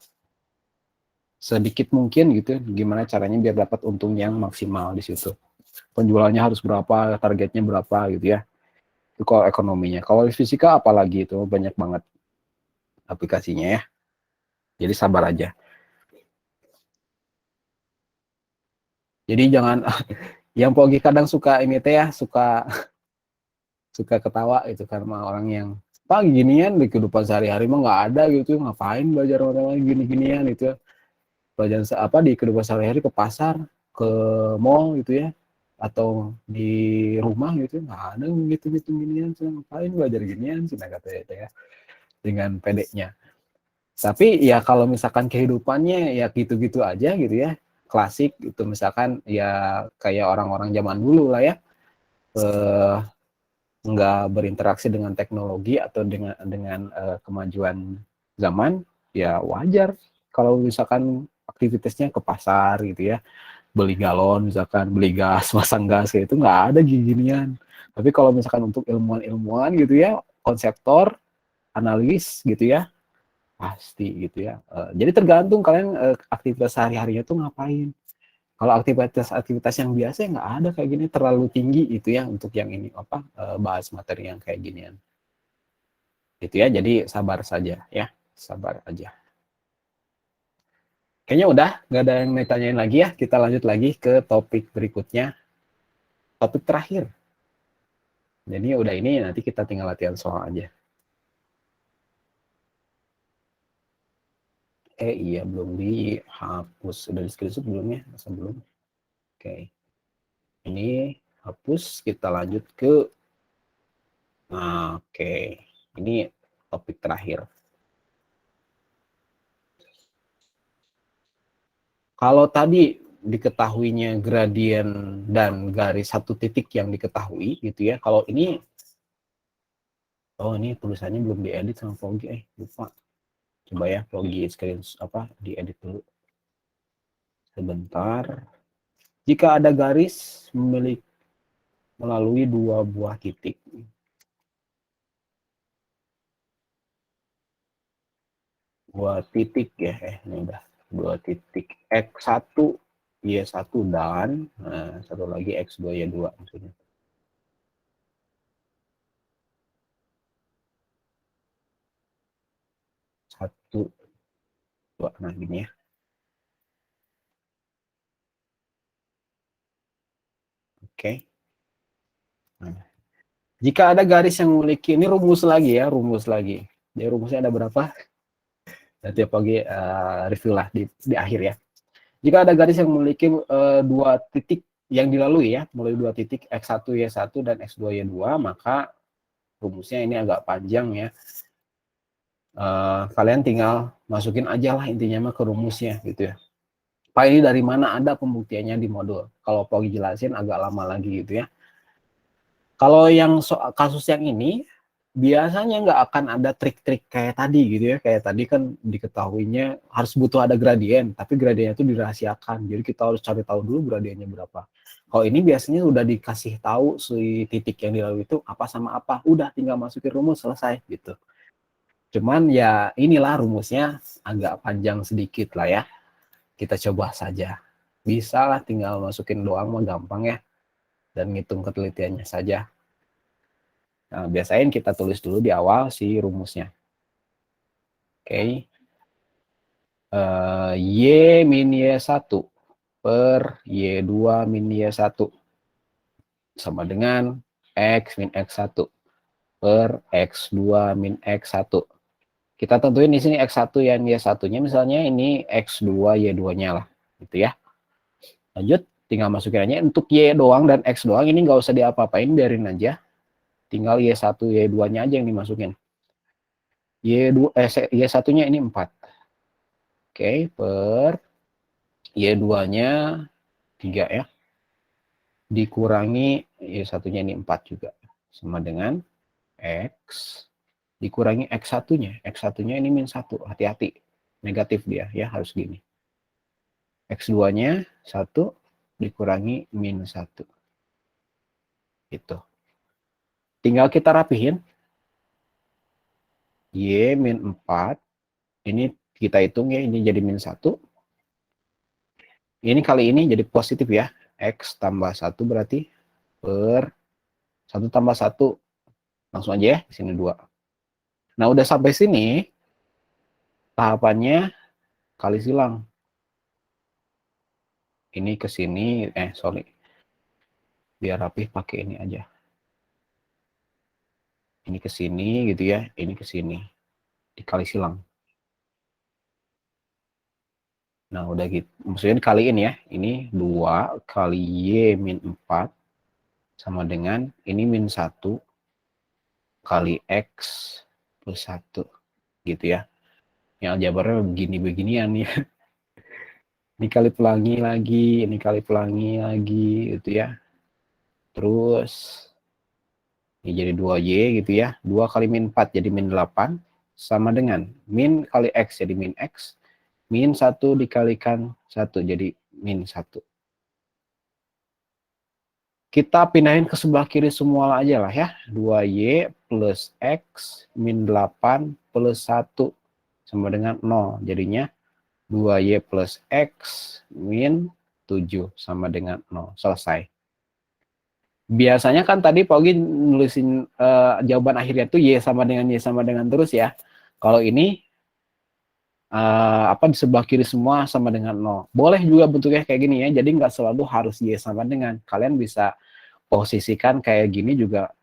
sedikit mungkin gitu gimana caranya biar dapat untung yang maksimal di situ. Penjualannya harus berapa, targetnya berapa gitu ya. Itu kalau ekonominya. Kalau fisika apalagi itu banyak banget aplikasinya ya. Jadi sabar aja. Jadi jangan yang Pogi kadang suka ini teh ya, suka ketawa itu karena orang yang ginian di kehidupan sehari-hari mah nggak ada gitu, ngapain belajar orang gini-ginian itu. Belajar di kehidupan sehari-hari ke pasar, ke mall gitu ya, atau di rumah gitu nggak ada gitu ginian, ngapain belajar ginian sih katanya ya, dengan pedenya. Tapi ya kalau misalkan kehidupannya ya gitu-gitu aja gitu ya, klasik itu misalkan ya kayak orang-orang zaman dulu lah ya, nggak berinteraksi dengan teknologi atau dengan kemajuan zaman, ya wajar kalau misalkan aktivitasnya ke pasar gitu ya, beli galon misalkan, beli gas, masang gas kayak itu nggak ada ginian. Tapi kalau misalkan untuk ilmuwan-ilmuwan gitu ya, konseptor, analis gitu ya, pasti gitu ya. Jadi tergantung kalian aktivitas sehari-harinya tuh ngapain. Kalau aktivitas yang biasa ya nggak ada kayak gini terlalu tinggi itu ya untuk yang ini apa bahas materi yang kayak ginian. Gitu ya. Jadi sabar saja ya, sabar aja. Kayaknya udah nggak ada yang ditanyain lagi ya. Kita lanjut lagi ke topik berikutnya, topik terakhir. Jadi udah ini nanti kita tinggal latihan soal aja. Iya belum dihapus, udah di screenshot belum ya? Masa belum? Oke. Ini hapus, kita lanjut ke oke. Ini topik terakhir. Kalau tadi diketahuinya gradien dan garis satu titik yang diketahui gitu ya. Kalau ini ini tulisannya belum diedit sama Pogi, lupa. Coba ya Pogi screen diedit dulu. Sebentar. Jika ada garis melalui dua buah titik. Dua titik ya, ini udah dua titik X1 Y1 dan satu lagi X2 Y2 maksudnya. Satu, dua, nah gini ya. Oke. Nah, jika ada garis yang memiliki, ini rumus lagi ya, rumus lagi. Jadi rumusnya ada berapa? Nanti pagi review lah di akhir ya. Jika ada garis yang memiliki dua titik yang dilalui ya, melalui dua titik X1 Y1 dan X2 Y2, maka rumusnya ini agak panjang ya. Kalian tinggal masukin aja lah intinya mah ke rumusnya gitu ya. Pak ini dari mana ada pembuktiannya di modul. Kalau Pogi jelasin agak lama lagi gitu ya. Kalau yang kasus yang ini biasanya nggak akan ada trik-trik kayak tadi gitu ya. Kayak tadi kan diketahuinya harus butuh ada gradien, tapi gradiennya itu dirahasiakan. Jadi kita harus cari tahu dulu gradiennya berapa. Kalau ini biasanya udah dikasih tahu si titik yang dilalui itu apa sama apa. Udah tinggal masukin rumus selesai gitu. Cuman ya inilah rumusnya agak panjang sedikit lah ya. Kita coba saja. Bisa lah tinggal masukin doang mah gampang ya. Dan ngitung ketelitiannya saja. Nah, biasain kita tulis dulu di awal si rumusnya. Oke. Y min Y1 per Y2 min Y1 sama dengan X min X1 per X2 min X1. Kita tentuin di sini X1 dan Y1-nya misalnya ini X2 Y2-nya lah gitu ya. Lanjut, tinggal masukin aja untuk Y doang dan X doang ini nggak usah diapa-apain, biarin aja. Tinggal Y1 Y2-nya aja yang dimasukin. Y1-nya ini 4. Oke, per Y2-nya 3 ya. Dikurangi Y1-nya ini 4 juga. Sama dengan X dikurangi X1-nya. X1-nya ini min 1. Hati-hati. Negatif dia ya, harus gini. X2-nya 1 dikurangi min 1. Gitu. Tinggal kita rapihin. Y min 4. Ini kita hitung ya, ini jadi min 1. Ini kali ini jadi positif ya. X tambah 1 berarti per 1 tambah 1. Langsung aja ya, di sini 2. Nah, udah sampai sini, tahapannya kali silang. Ini ke sini, sorry. Biar rapih pakai ini aja. Ini ke sini gitu ya, ini ke sini. Dikali silang. Nah, udah gitu. Maksudnya kaliin ya. Ini 2 kali Y min 4 sama dengan ini min 1 kali X plus 1. Gitu ya. Yang aljabarnya begini-beginian ya. Ini kali pelangi lagi, ini kali pelangi lagi gitu ya. Terus Ini jadi 2Y gitu ya. 2 kali min 4 jadi min 8 sama dengan min kali X jadi min X. Min 1 dikalikan 1 jadi min 1. Kita pindahin ke sebelah kiri semua aja lah ya. 2Y plus X min 8 plus 1 sama dengan 0. Jadinya 2Y plus X min 7 sama dengan 0. Selesai. Biasanya kan tadi Pak Ogi nulisin jawaban akhirnya tuh Y sama dengan terus ya. Kalau ini di sebelah kiri semua sama dengan 0. Boleh juga bentuknya kayak gini ya. Jadi nggak selalu harus Y sama dengan. Kalian bisa posisikan kayak gini juga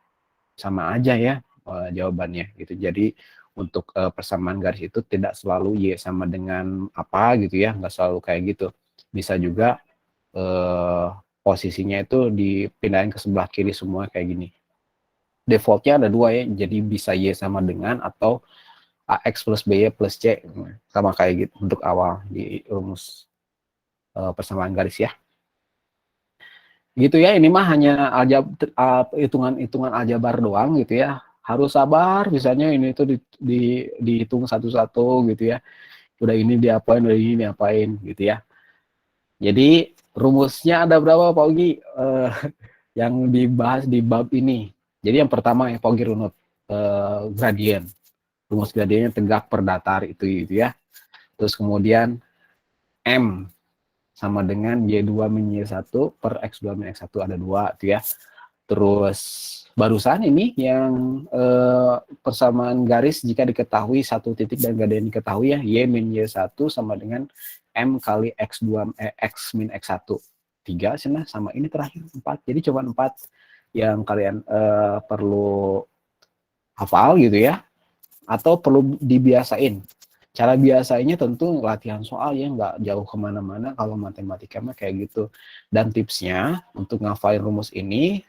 sama aja ya jawabannya gitu. Jadi untuk persamaan garis itu tidak selalu Y sama dengan apa gitu ya. Nggak selalu kayak gitu. Bisa juga posisinya itu dipindahin ke sebelah kiri semua kayak gini. Defaultnya ada 2 ya, jadi bisa Y sama dengan atau AX plus BY plus C, sama kayak gitu untuk awal di rumus persamaan garis ya. Gitu ya, ini mah hanya hitungan aljabar doang gitu ya. Harus sabar, misalnya ini tuh dihitung satu-satu gitu ya. Udah ini diapain, udah ini diapain gitu ya. Jadi rumusnya ada berapa Pak Ogi yang dibahas di bab ini. Jadi yang pertama ya Pak Ogi runut gradien. Rumus gradiennya tegak per datar itu ya. Terus kemudian M sama dengan Y2 min Y1 per X2 min X1 ada 2 itu ya. Terus barusan ini yang persamaan garis jika diketahui satu titik dan gradien diketahui ya, Y min Y1 sama dengan M kali X2 X min X1. 3 sana sama ini terakhir 4. Jadi cuma 4 yang kalian perlu hafal gitu ya. Atau perlu dibiasain. Cara biasanya tentu latihan soal ya, nggak jauh kemana-mana kalau matematika mah kayak gitu. Dan tipsnya untuk ngafalin rumus ini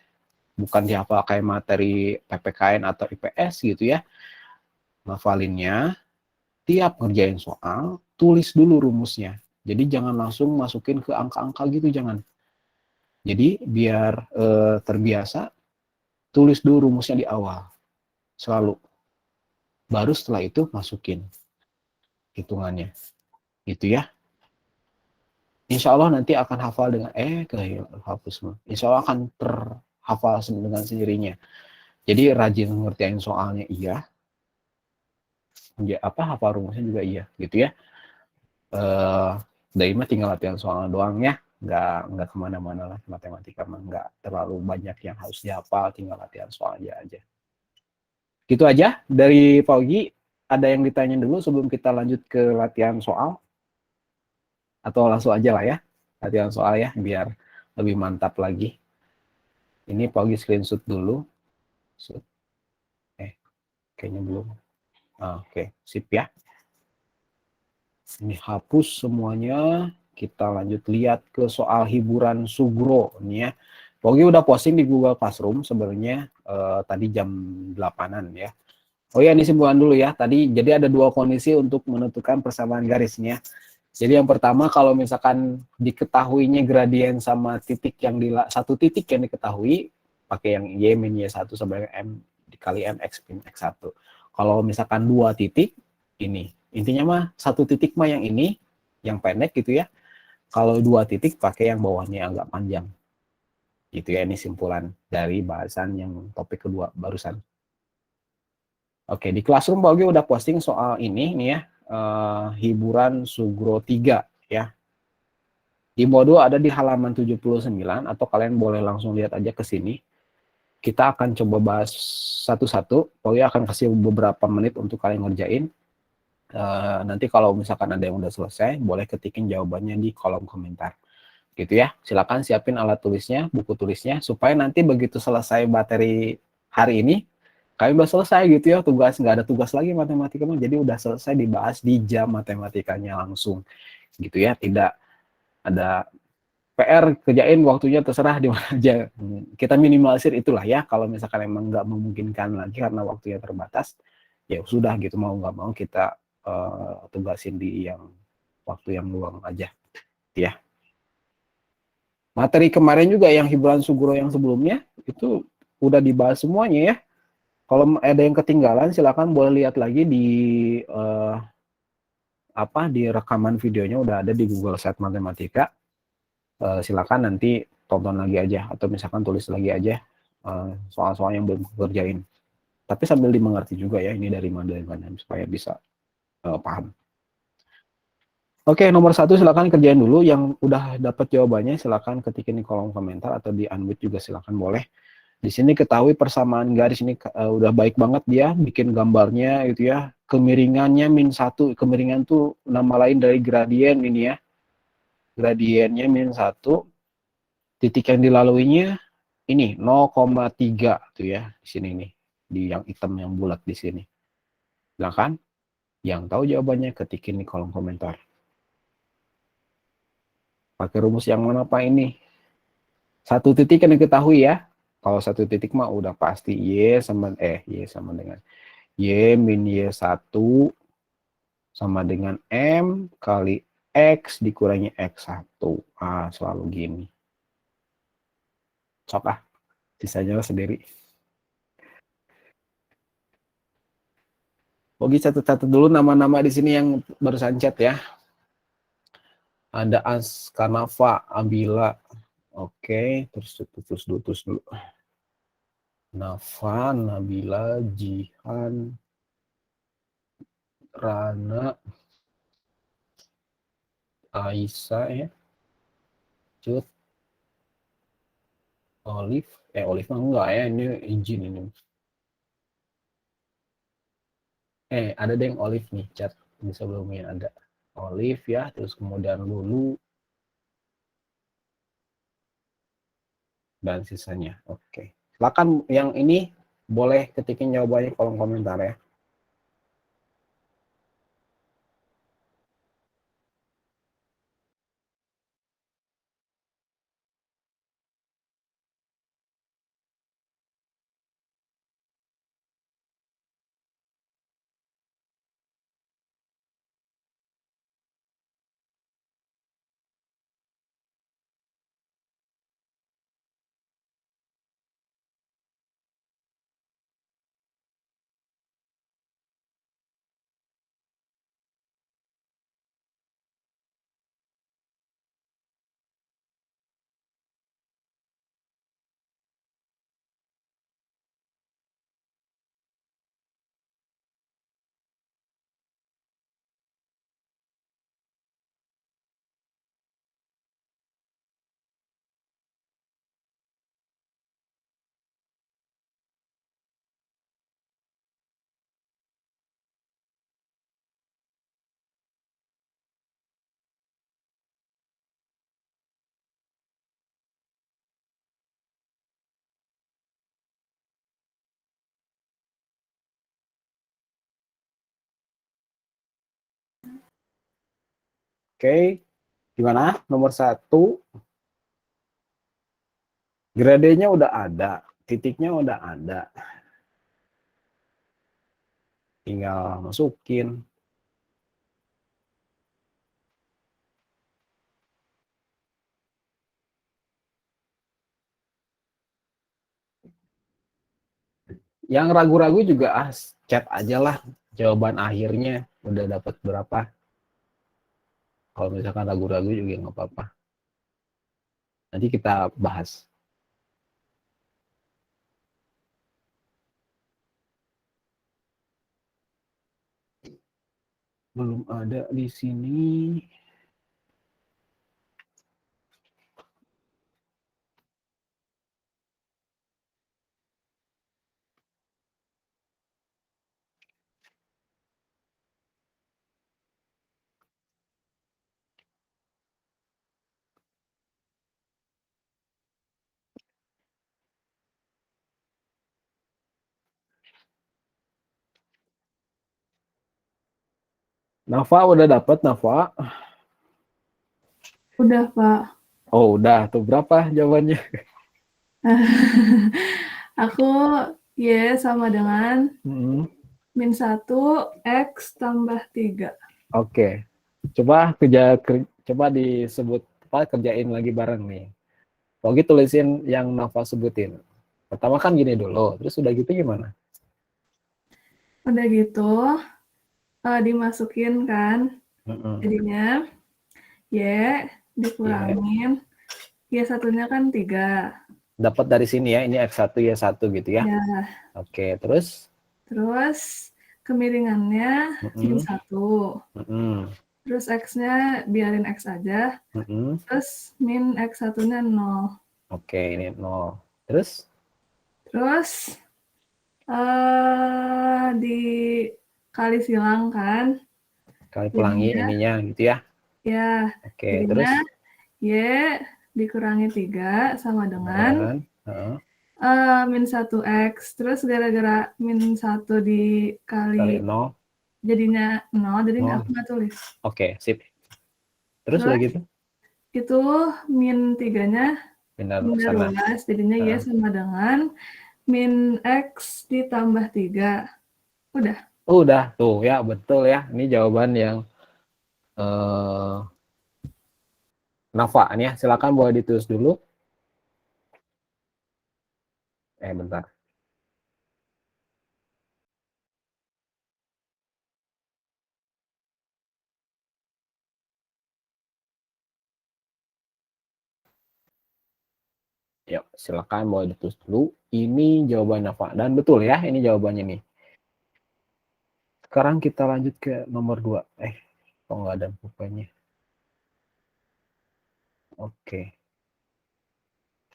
bukan dihafal kayak materi PPKN atau IPS gitu ya. Ngafalinnya tiap ngerjain soal tulis dulu rumusnya. Jadi jangan langsung masukin ke angka-angka gitu, jangan. Jadi biar terbiasa tulis dulu rumusnya di awal selalu. Baru setelah itu masukin hitungannya, gitu ya. Insya Allah nanti akan hafal dengan kehapus. Insya Allah akan terhafal dengan sendirinya. Jadi rajin ngertiin soalnya iya, hafal rumusnya juga iya, gitu ya. Dari mah tinggal latihan soal doang ya, nggak kemana-mana lah matematika mah, nggak terlalu banyak yang harus dihafal, tinggal latihan soalnya aja. Gitu aja dari Pak Ogi. Ada yang ditanya dulu sebelum kita lanjut ke latihan soal? Atau langsung aja lah ya, latihan soal ya, biar lebih mantap lagi. Ini Pak Ogi screenshot dulu. Kayaknya belum. Oke, sip ya. Ini hapus semuanya. Kita lanjut lihat ke soal hiburan Sugro. Ini ya. Pak Ogi udah posting di Google Classroom sebenarnya tadi jam 8-an ya. Oh ya, ini simpulan dulu ya. Tadi jadi ada 2 kondisi untuk menentukan persamaan garisnya. Jadi yang pertama kalau misalkan diketahuinya gradien sama titik yang satu titik yang diketahui, pakai yang Y min Y1 sama dengan M dikali M X min X1. Kalau misalkan 2 titik, ini. Intinya mah satu titik mah yang ini, yang pendek gitu ya. Kalau 2 titik pakai yang bawahnya agak panjang. Gitu ya, ini simpulan dari bahasan yang topik kedua barusan. Oke, di Classroom Pak Ogi udah posting soal ini nih ya, hiburan Sugro 3 ya. Di modul ada di halaman 79 atau kalian boleh langsung lihat aja ke sini. Kita akan coba bahas satu-satu. Pak Ogi akan kasih beberapa menit untuk kalian ngerjain. Nanti kalau misalkan ada yang udah selesai, boleh ketikin jawabannya di kolom komentar. Gitu ya. Silakan siapin alat tulisnya, buku tulisnya, supaya nanti begitu selesai materi hari ini, kalian udah selesai gitu ya, nggak ada tugas lagi matematika, jadi udah selesai dibahas di jam matematikanya langsung gitu ya, tidak ada PR kerjain waktunya terserah di mana aja. Kita minimalisir itulah ya, kalau misalkan emang nggak memungkinkan lagi karena waktunya terbatas, ya sudah gitu, mau nggak mau kita tugasin di yang waktu yang luang aja ya. Materi kemarin juga yang hiburan Sugro yang sebelumnya itu udah dibahas semuanya ya. Kalau ada yang ketinggalan silakan boleh lihat lagi di di rekaman videonya udah ada di Google Set Matematika. Silakan nanti tonton lagi aja atau misalkan tulis lagi aja soal-soal yang belum kerjain. Tapi sambil dimengerti juga ya ini dari mana supaya bisa paham. Oke, nomor 1 silakan kerjain dulu. Yang udah dapat jawabannya silakan ketikin di kolom komentar atau di unmute juga silakan boleh. Di sini ketahui persamaan garis ini udah baik banget dia bikin gambarnya gitu ya. Kemiringannya -1. Kemiringan tuh nama lain dari gradien ini ya. Gradiennya -1. Titik yang dilaluinya ini 0,3 tuh ya di sini nih. Di yang hitam yang bulat di sini. Silakan yang tahu jawabannya ketikin di kolom komentar. Pakai rumus yang mana Pak ini? Satu titik kan diketahui ya. Kalau satu titik mah udah pasti Y sama dengan Y min Y1 sama dengan M kali X dikurangi X1. Selalu gini. Sok sisanya sendiri. Oke, catat-catat dulu nama-nama di sini yang barusan chat ya. Ada Askanava, Abila. Oke, terus dulu. Nafa, Nabila, Jihan, Rana, Aisyah ya. Cut, Olive. Olive mah enggak ya, ini izin ini. Ada deh yang Olive nih, chat di sebelumnya ada. Olive ya, terus kemudian Lulu dan sisanya. Oke. Silakan yang ini boleh ketikin jawabannya kolom komentar ya. Oke, gimana? Nomor 1, gradenya udah ada, titiknya udah ada. Tinggal masukin. Yang ragu-ragu juga chat aja lah jawaban akhirnya udah dapat berapa. Kalau misalkan ragu-ragu juga nggak apa-apa. Nanti kita bahas. Belum ada di sini. Nafa udah dapat Nafa? Udah, Pak. Oh, udah. Tuh berapa jawabannya? Aku Y sama dengan -1 X tambah 3. Oke. Coba disebut kerjain lagi bareng nih. Oke, tulisin yang Nafa sebutin. Pertama kan gini dulu, terus udah gitu gimana? Udah gitu, dimasukin kan, Mm-mm. jadinya Y dikurangin, Y satunya kan 3. Dapat dari sini ya, ini X1 Y1 gitu ya. Ya, Oke, terus? terus kemiringannya min Mm-mm. 1. Mm-mm. Terus X-nya biarin X aja. Mm-mm. Terus min X satunya 0. Oke, ini 0. Terus? Terus dikali silang kan. Kali pelangi Jadinya ininya gitu ya. ya, Oke, jadinya terus? Y dikurangi 3 sama dengan Heeh. min 1X. Terus gara-gara min 1 Kali dikali 0. jadinya 0, jadi aku 0. nggak tulis. Oke, sip. Terus udah Terus gitu? itu min 3-nya Pindah min ke sana. 12, jadinya Y Heeh. sama dengan min X ditambah 3. Udah. Udah tuh ya, betul ya. Ini jawaban yang eh Nafa nih ya. Silakan boleh ditulis dulu. Bentar. Yuk, silakan boleh ditulis dulu. Ini jawaban Nafa dan betul ya, ini jawabannya nih. Sekarang kita lanjut ke nomor 2. Kok nggak ada bukanya? Oke.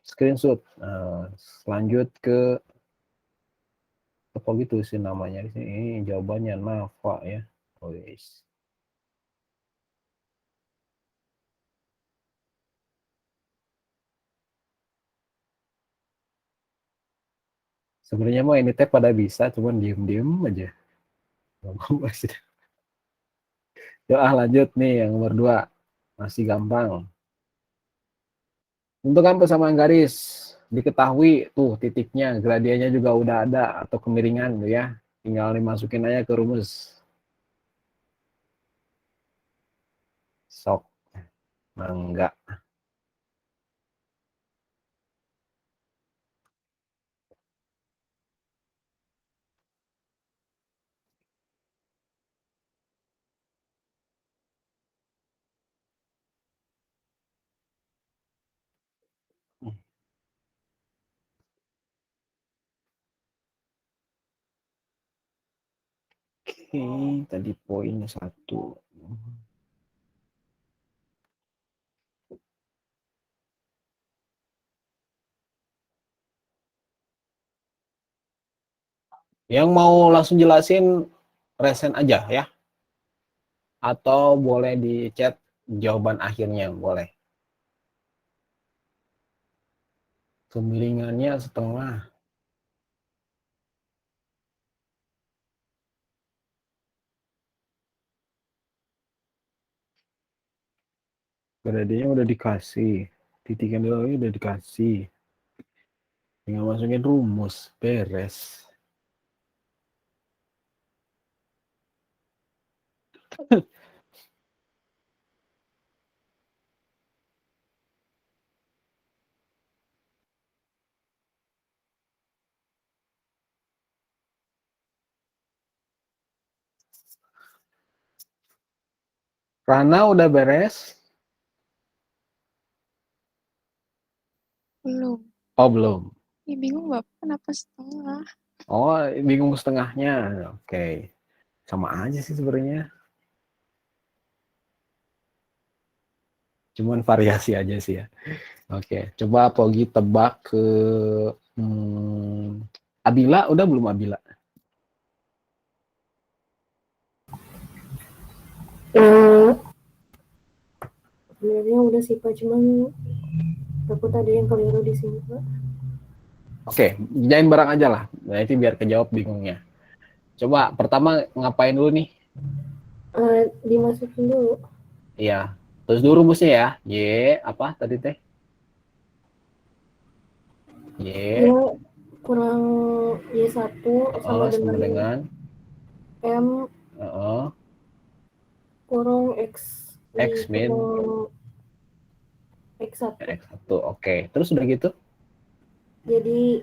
Screenshot. Lanjut ke apa gitu sih namanya di sini. Ini jawabannya Nafa ya. Oh, yes. Sebenarnya mah ini teh pada bisa, cuman diem-diem aja. Ya, lanjut nih yang nomor 2. Masih gampang. Tentukan persamaan garis. Diketahui tuh titiknya, gradiennya juga udah ada atau kemiringan tuh ya. Tinggal dimasukin aja ke rumus. Sok. Mangga. Oke, tadi poin 1. Yang mau langsung jelasin resen aja ya. Atau boleh di chat jawaban akhirnya, boleh. Kemiringannya setengah. Gradiennya udah dikasih. Titik yang dulu udah dikasih. Tinggal masukin rumus. Beres. Rana udah beres? Belum. Oh, belum. Ih, bingung Bapak kenapa setengah? Oh, bingung setengahnya. Oke. Sama aja sih sebenarnya. Cuman variasi aja sih ya. Oke. Coba Pogi tebak ke Abila. Udah belum Abila? Sebenarnya udah sih Pak, cuman takut ada yang keliru di sini Pak. Oke, jangan barang aja lah. Nanti biar kejawab bingungnya. Coba pertama ngapain dulu nih? Dimasukin dulu. Iya. Terus dulu rumusnya ya. Y apa tadi teh? Y Ya kurang Y1 sama sama dengan dengan M kurang X X min kurang X1. X1. Oke. Terus udah gitu? Jadi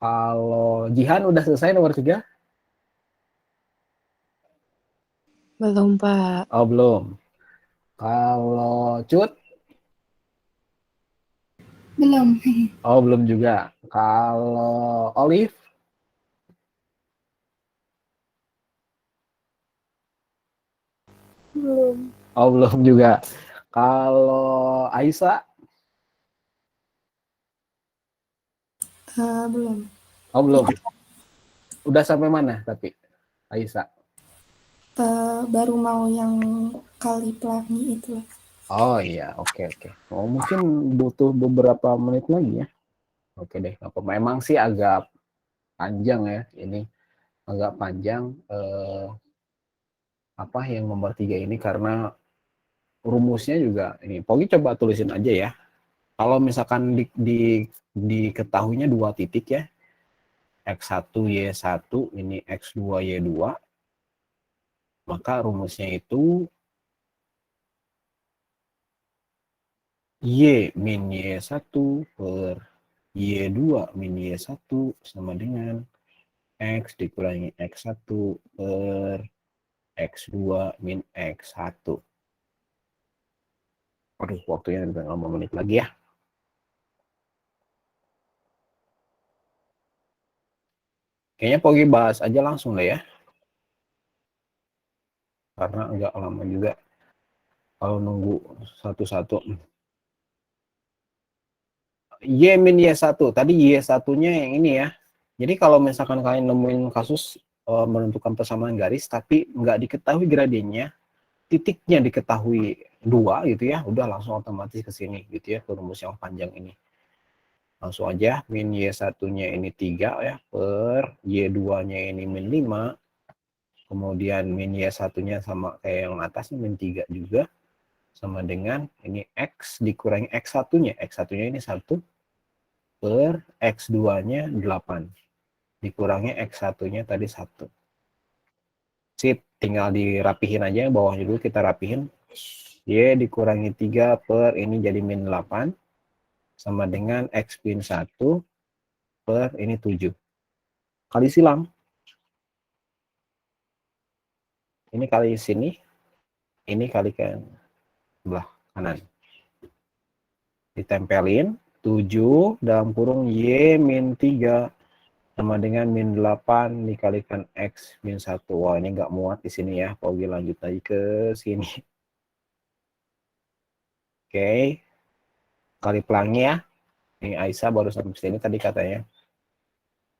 Kalau Jihan udah selesai nomor 3? Belum, Pak. Oh, belum. Kalau Cut? Belum. Oh, belum juga. Kalau Olive? Belum. Oh, belum juga. Kalau Aisyah? Belum. Oh, belum. Udah sampai mana tapi Aisyah? Baru mau yang kali pelangi itu. Oh iya, oke oke. Oh, mungkin butuh beberapa menit lagi ya. Oke deh, apa memang sih agak panjang ya ini, agak panjang apa yang nomor 3 ini karena rumusnya juga ini. Pogi coba tulisin aja ya. Kalau misalkan diketahuinya 2 titik ya, X1 Y1 ini X2 Y2, maka rumusnya itu Y min Y1 per Y2 min Y1 sama dengan X dikurangi X1 per X2 min X1. Aduh, waktunya udah 5 menit lagi ya. Kayaknya Pogi bahas aja langsung lah ya. Karena agak lama juga kalau nunggu satu-satu. Y min Y1. Tadi Y1-nya yang ini ya. Jadi kalau misalkan kalian nemuin kasus menentukan persamaan garis tapi nggak diketahui gradiennya, titiknya diketahui 2 gitu ya, udah langsung otomatis ke sini gitu ya, ke rumus yang panjang ini. Langsung aja min Y1-nya ini 3 ya, per Y2-nya ini min 5. Kemudian min Y1-nya sama kayak yang atasnya min 3 juga. Sama dengan ini X dikurangi X1-nya. X1-nya ini 1 per X2-nya 8. Dikurangi X1-nya tadi 1. Sip, tinggal dirapihin aja, bawahnya dulu kita rapihin. Y dikurangi 3 per ini jadi min 8. Sama dengan X min 1 per ini 7. Kali silang. Ini kali sini. Ini kalikan sebelah kanan. Ditempelin. 7 dalam kurung Y min 3 sama dengan min 8 dikalikan X min 1. Wah, ini nggak muat di sini ya. Pogi lanjut lagi ke sini. Oke. Kali pelangi ya. Ini Aisyah baru sampai sini tadi katanya.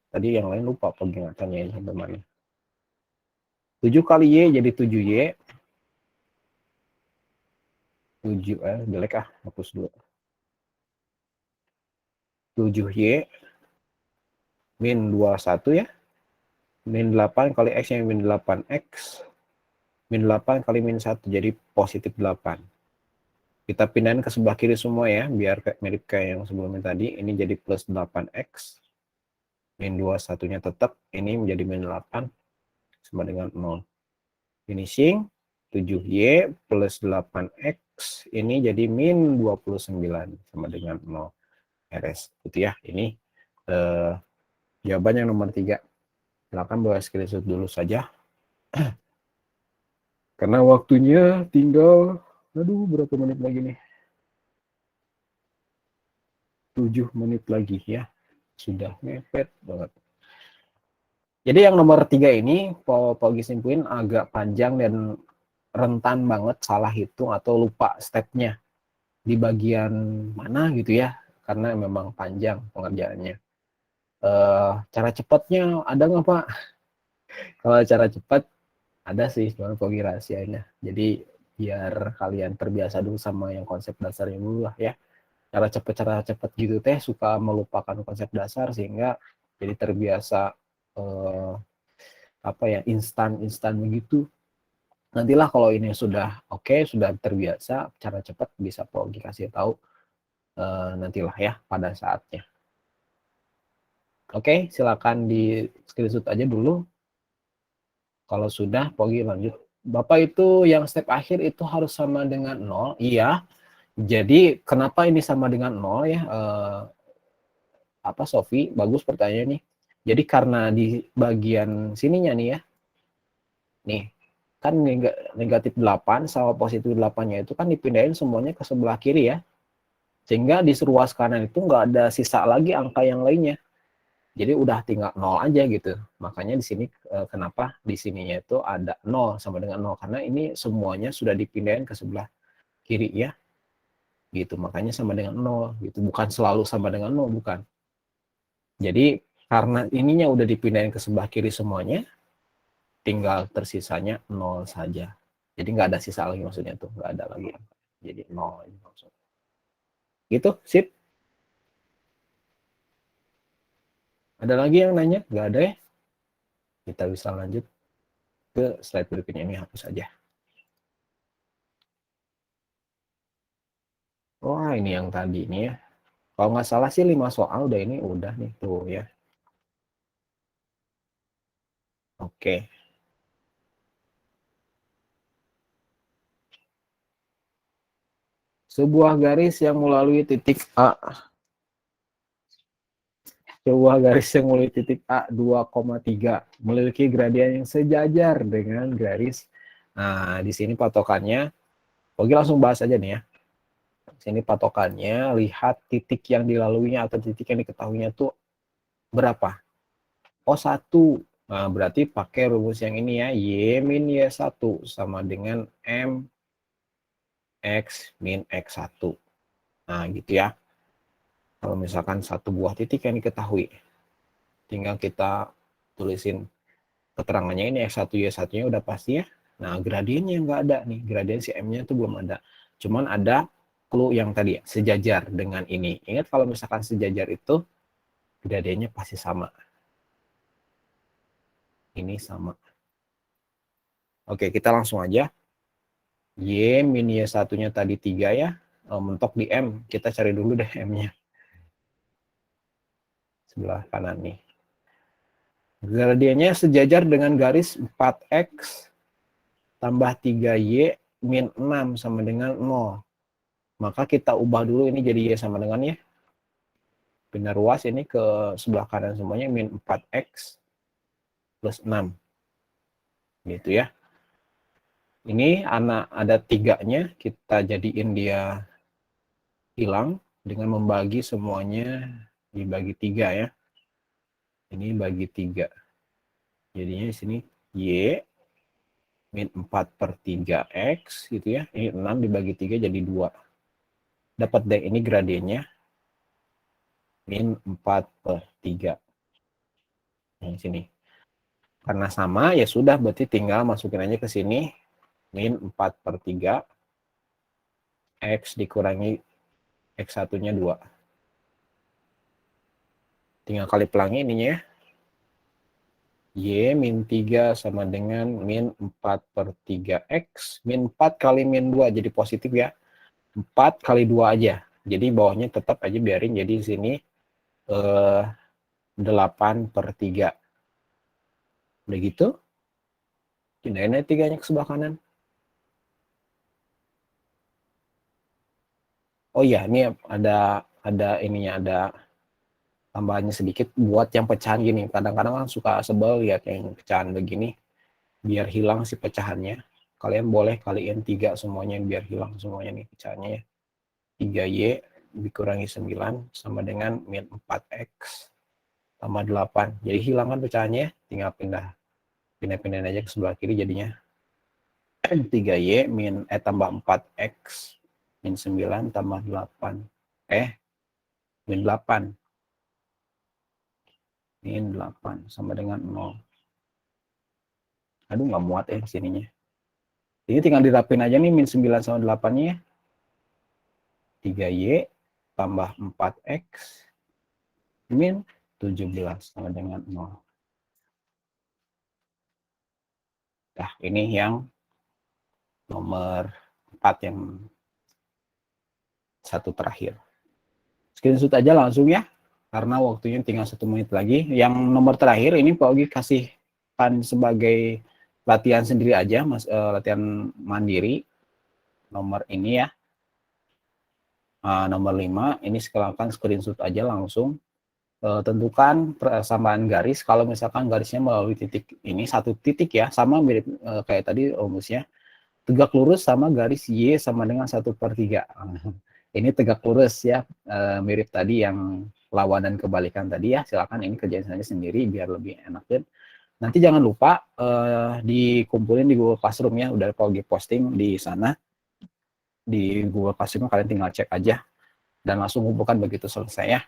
Tadi yang lain lupa Pogi nggak tanyain sampai mana. 7 kali Y jadi 7Y. 7, jelek ah. Hapus dulu. 7Y min 21 ya. Min 8 kali X yang min 8X. Min 8 kali min 1 jadi positif 8. Kita pindahin ke sebelah kiri semua ya, biar mirip kayak yang sebelumnya tadi. Ini jadi plus 8X. Min 21-nya tetap, ini menjadi min 8 sama dengan 0. Finishing, 7Y plus 8X, ini jadi min 29 sama dengan 0. RS, gitu ya. Ini jawaban yang nomor 3. Silakan buat screenshot dulu saja. Karena waktunya tinggal, aduh berapa menit lagi nih? 7 menit lagi ya. Sudah mepet banget. Jadi yang nomor 3 ini, Pogi simpulin agak panjang dan rentan banget salah hitung atau lupa stepnya. Di bagian mana gitu ya. Karena memang panjang pengerjaannya. Cara cepatnya ada nggak Pak? Kalau cara cepat ada sih, cuma Pogi rahasianya. Jadi biar kalian terbiasa dulu sama yang konsep dasarnya dulu lah ya. Cara cepat gitu teh suka melupakan konsep dasar sehingga jadi terbiasa apa ya instan begitu. Nantilah kalau ini sudah oke, sudah terbiasa, cara cepat bisa Pogi kasih tahu nantilah ya pada saatnya. Oke, silakan di screenshot aja dulu. Kalau sudah, Pogi lanjut. Bapak itu yang step akhir itu harus sama dengan 0. Iya. Jadi, kenapa ini sama dengan 0 ya? Apa, Sofi? Bagus pertanyaannya nih. Jadi karena di bagian sininya nih ya, nih, kan negatif 8 sama positif 8-nya itu kan dipindahin semuanya ke sebelah kiri ya. Sehingga di ruas kanan itu nggak ada sisa lagi angka yang lainnya. Jadi udah tinggal 0 aja gitu. Makanya di sini kenapa di sininya itu ada 0 sama dengan 0. Karena ini semuanya sudah dipindahin ke sebelah kiri ya. Gitu, makanya sama dengan 0 gitu. Bukan selalu sama dengan 0, bukan. Jadi karena ininya udah dipindahin ke sebelah kiri semuanya, tinggal tersisanya 0 saja. Jadi nggak ada sisa lagi maksudnya tuh, nggak ada lagi. Jadi 0 ini maksudnya. Gitu, sip. Ada lagi yang nanya? Nggak ada ya? Kita bisa lanjut ke slide berikutnya, ini hapus aja. Wah, ini yang tadi nih ya. Kalau nggak salah sih 5 soal udah ini udah nih tuh ya. Oke. Sebuah garis yang melalui titik A. Sebuah garis yang melalui titik A 2,3 memiliki gradien yang sejajar dengan garis. Nah, di sini patokannya, oke langsung bahas aja nih ya. Di sini patokannya, lihat titik yang dilaluinya atau titik yang diketahuinya tuh berapa. Oh, 1. Nah, berarti pakai rumus yang ini ya, Y min Y1 sama dengan M X min X1. Nah, gitu ya. Kalau misalkan satu buah titik yang diketahui, tinggal kita tulisin keterangannya ini X1 Y1-nya udah pasti ya. Nah, gradiennya nggak ada nih, gradien si M-nya itu belum ada. Cuman ada clue yang tadi ya, sejajar dengan ini. Ingat kalau misalkan sejajar itu, gradiennya pasti sama. Ini sama. Oke, kita langsung aja. Y min Y1-nya tadi 3 ya. Mentok di M, kita cari dulu deh M-nya. Sebelah kanan nih. Gradiennya sejajar dengan garis 4X tambah 3Y min 6 sama dengan 0. Maka kita ubah dulu ini jadi Y sama dengan ya. Pindah ruas ini ke sebelah kanan semuanya min 4X plus 6. Gitu ya. Ini anak ada 3-nya, kita jadiin dia hilang dengan membagi semuanya dibagi 3 ya. Ini bagi 3. Jadinya di sini Y min 4/3X gitu ya. Ini 6 dibagi 3 jadi 2. Dapat deh ini gradiennya min 4/3. Yang sini. Karena sama ya sudah berarti tinggal masukin aja ke sini min 4/3 X dikurangi X1-nya 2. Tinggal kali pelangi ininya ya. Y min 3 sama dengan min 4/3X. Min 4 kali min 2 jadi positif ya. 4 kali 2 aja. Jadi bawahnya tetap aja biarin jadi di sini 8/3. Udah gitu. Pindahin aja 3-nya ke sebelah kanan. Oh iya, ini ada ininya, ada tambahannya sedikit buat yang pecahan gini. Kadang-kadang kan suka sebel lihat yang pecahan begini. Biar hilang si pecahannya. Kalian boleh kaliin 3 semuanya biar hilang semuanya nih pecahannya ya. 3Y dikurangi 9 sama dengan min 4X tambah 8. Jadi hilang kan pecahannya, tinggal pindah-pindahin aja ke sebelah kiri jadinya. 3Y tambah 4X min 9 tambah 8. Min 8. Min 8 sama dengan 0. Aduh, nggak muat ya sininya. Ini tinggal dirapin aja nih min 9 sama 8-nya ya. 3Y tambah 4X min 17 sama dengan 0. Nah, ini yang nomor 4 yang satu terakhir. Screenshot aja langsung ya, karena waktunya tinggal 1 menit lagi. Yang nomor terakhir ini Pak Ogi kasihkan sebagai latihan sendiri aja, latihan mandiri. Nomor ini ya. Nomor 5, ini silakan screenshot aja langsung. tentukan persamaan garis. Kalau misalkan garisnya melalui titik ini, satu titik ya, sama mirip kayak tadi rumusnya. Tegak lurus sama garis Y sama dengan 1/3. Ini tegak lurus ya, mirip tadi yang lawan dan kebalikan tadi ya. Silakan ini kerjain saja sendiri biar lebih enak. Dan nanti jangan lupa dikumpulin di Google Classroom ya. Udah Paugi posting di sana. Di Google Classroom kalian tinggal cek aja dan langsung kumpulkan begitu selesai ya.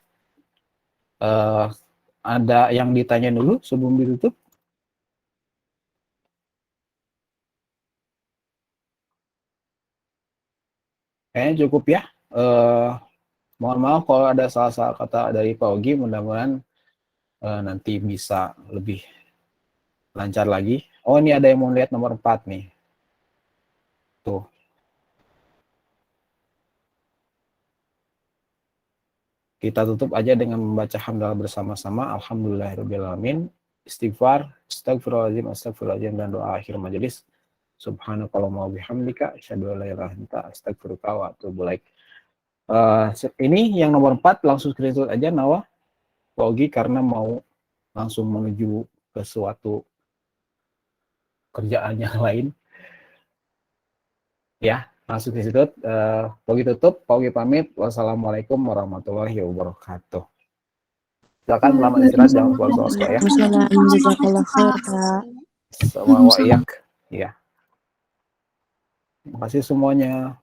Ada yang ditanya dulu sebelum ditutup? Kayaknya cukup ya. Mohon maaf kalau ada salah-salah kata dari Pak Ogi, mudah-mudahan nanti bisa lebih lancar lagi. Oh, ini ada yang mau lihat nomor 4 nih. Tuh. Kita tutup aja dengan membaca hamdalah bersama-sama. Alhamdulillahirrahmanirrahim. Istighfar, astagfirullahaladzim, astagfirullahaladzim, dan doa akhir majelis. Subhanakallahumma wabihamdika, asyhadu an la ilaha illa anta, astaghfiruka wa atubu ilaik. Ini yang nomor 4 langsung screenshot aja Nawa, Pak Ogi, karena mau langsung menuju ke suatu kerjaan yang lain. Ya. Langsung di situ, Paugi tutup, Paugi pamit. Wassalamualaikum warahmatullahi wabarakatuh. Silakan selamat istirahat, jangan lupa sholat ya. Wassalamualaikum jazakallah khair, Kak. Sama wa iyak. Ya. Terima kasih semuanya.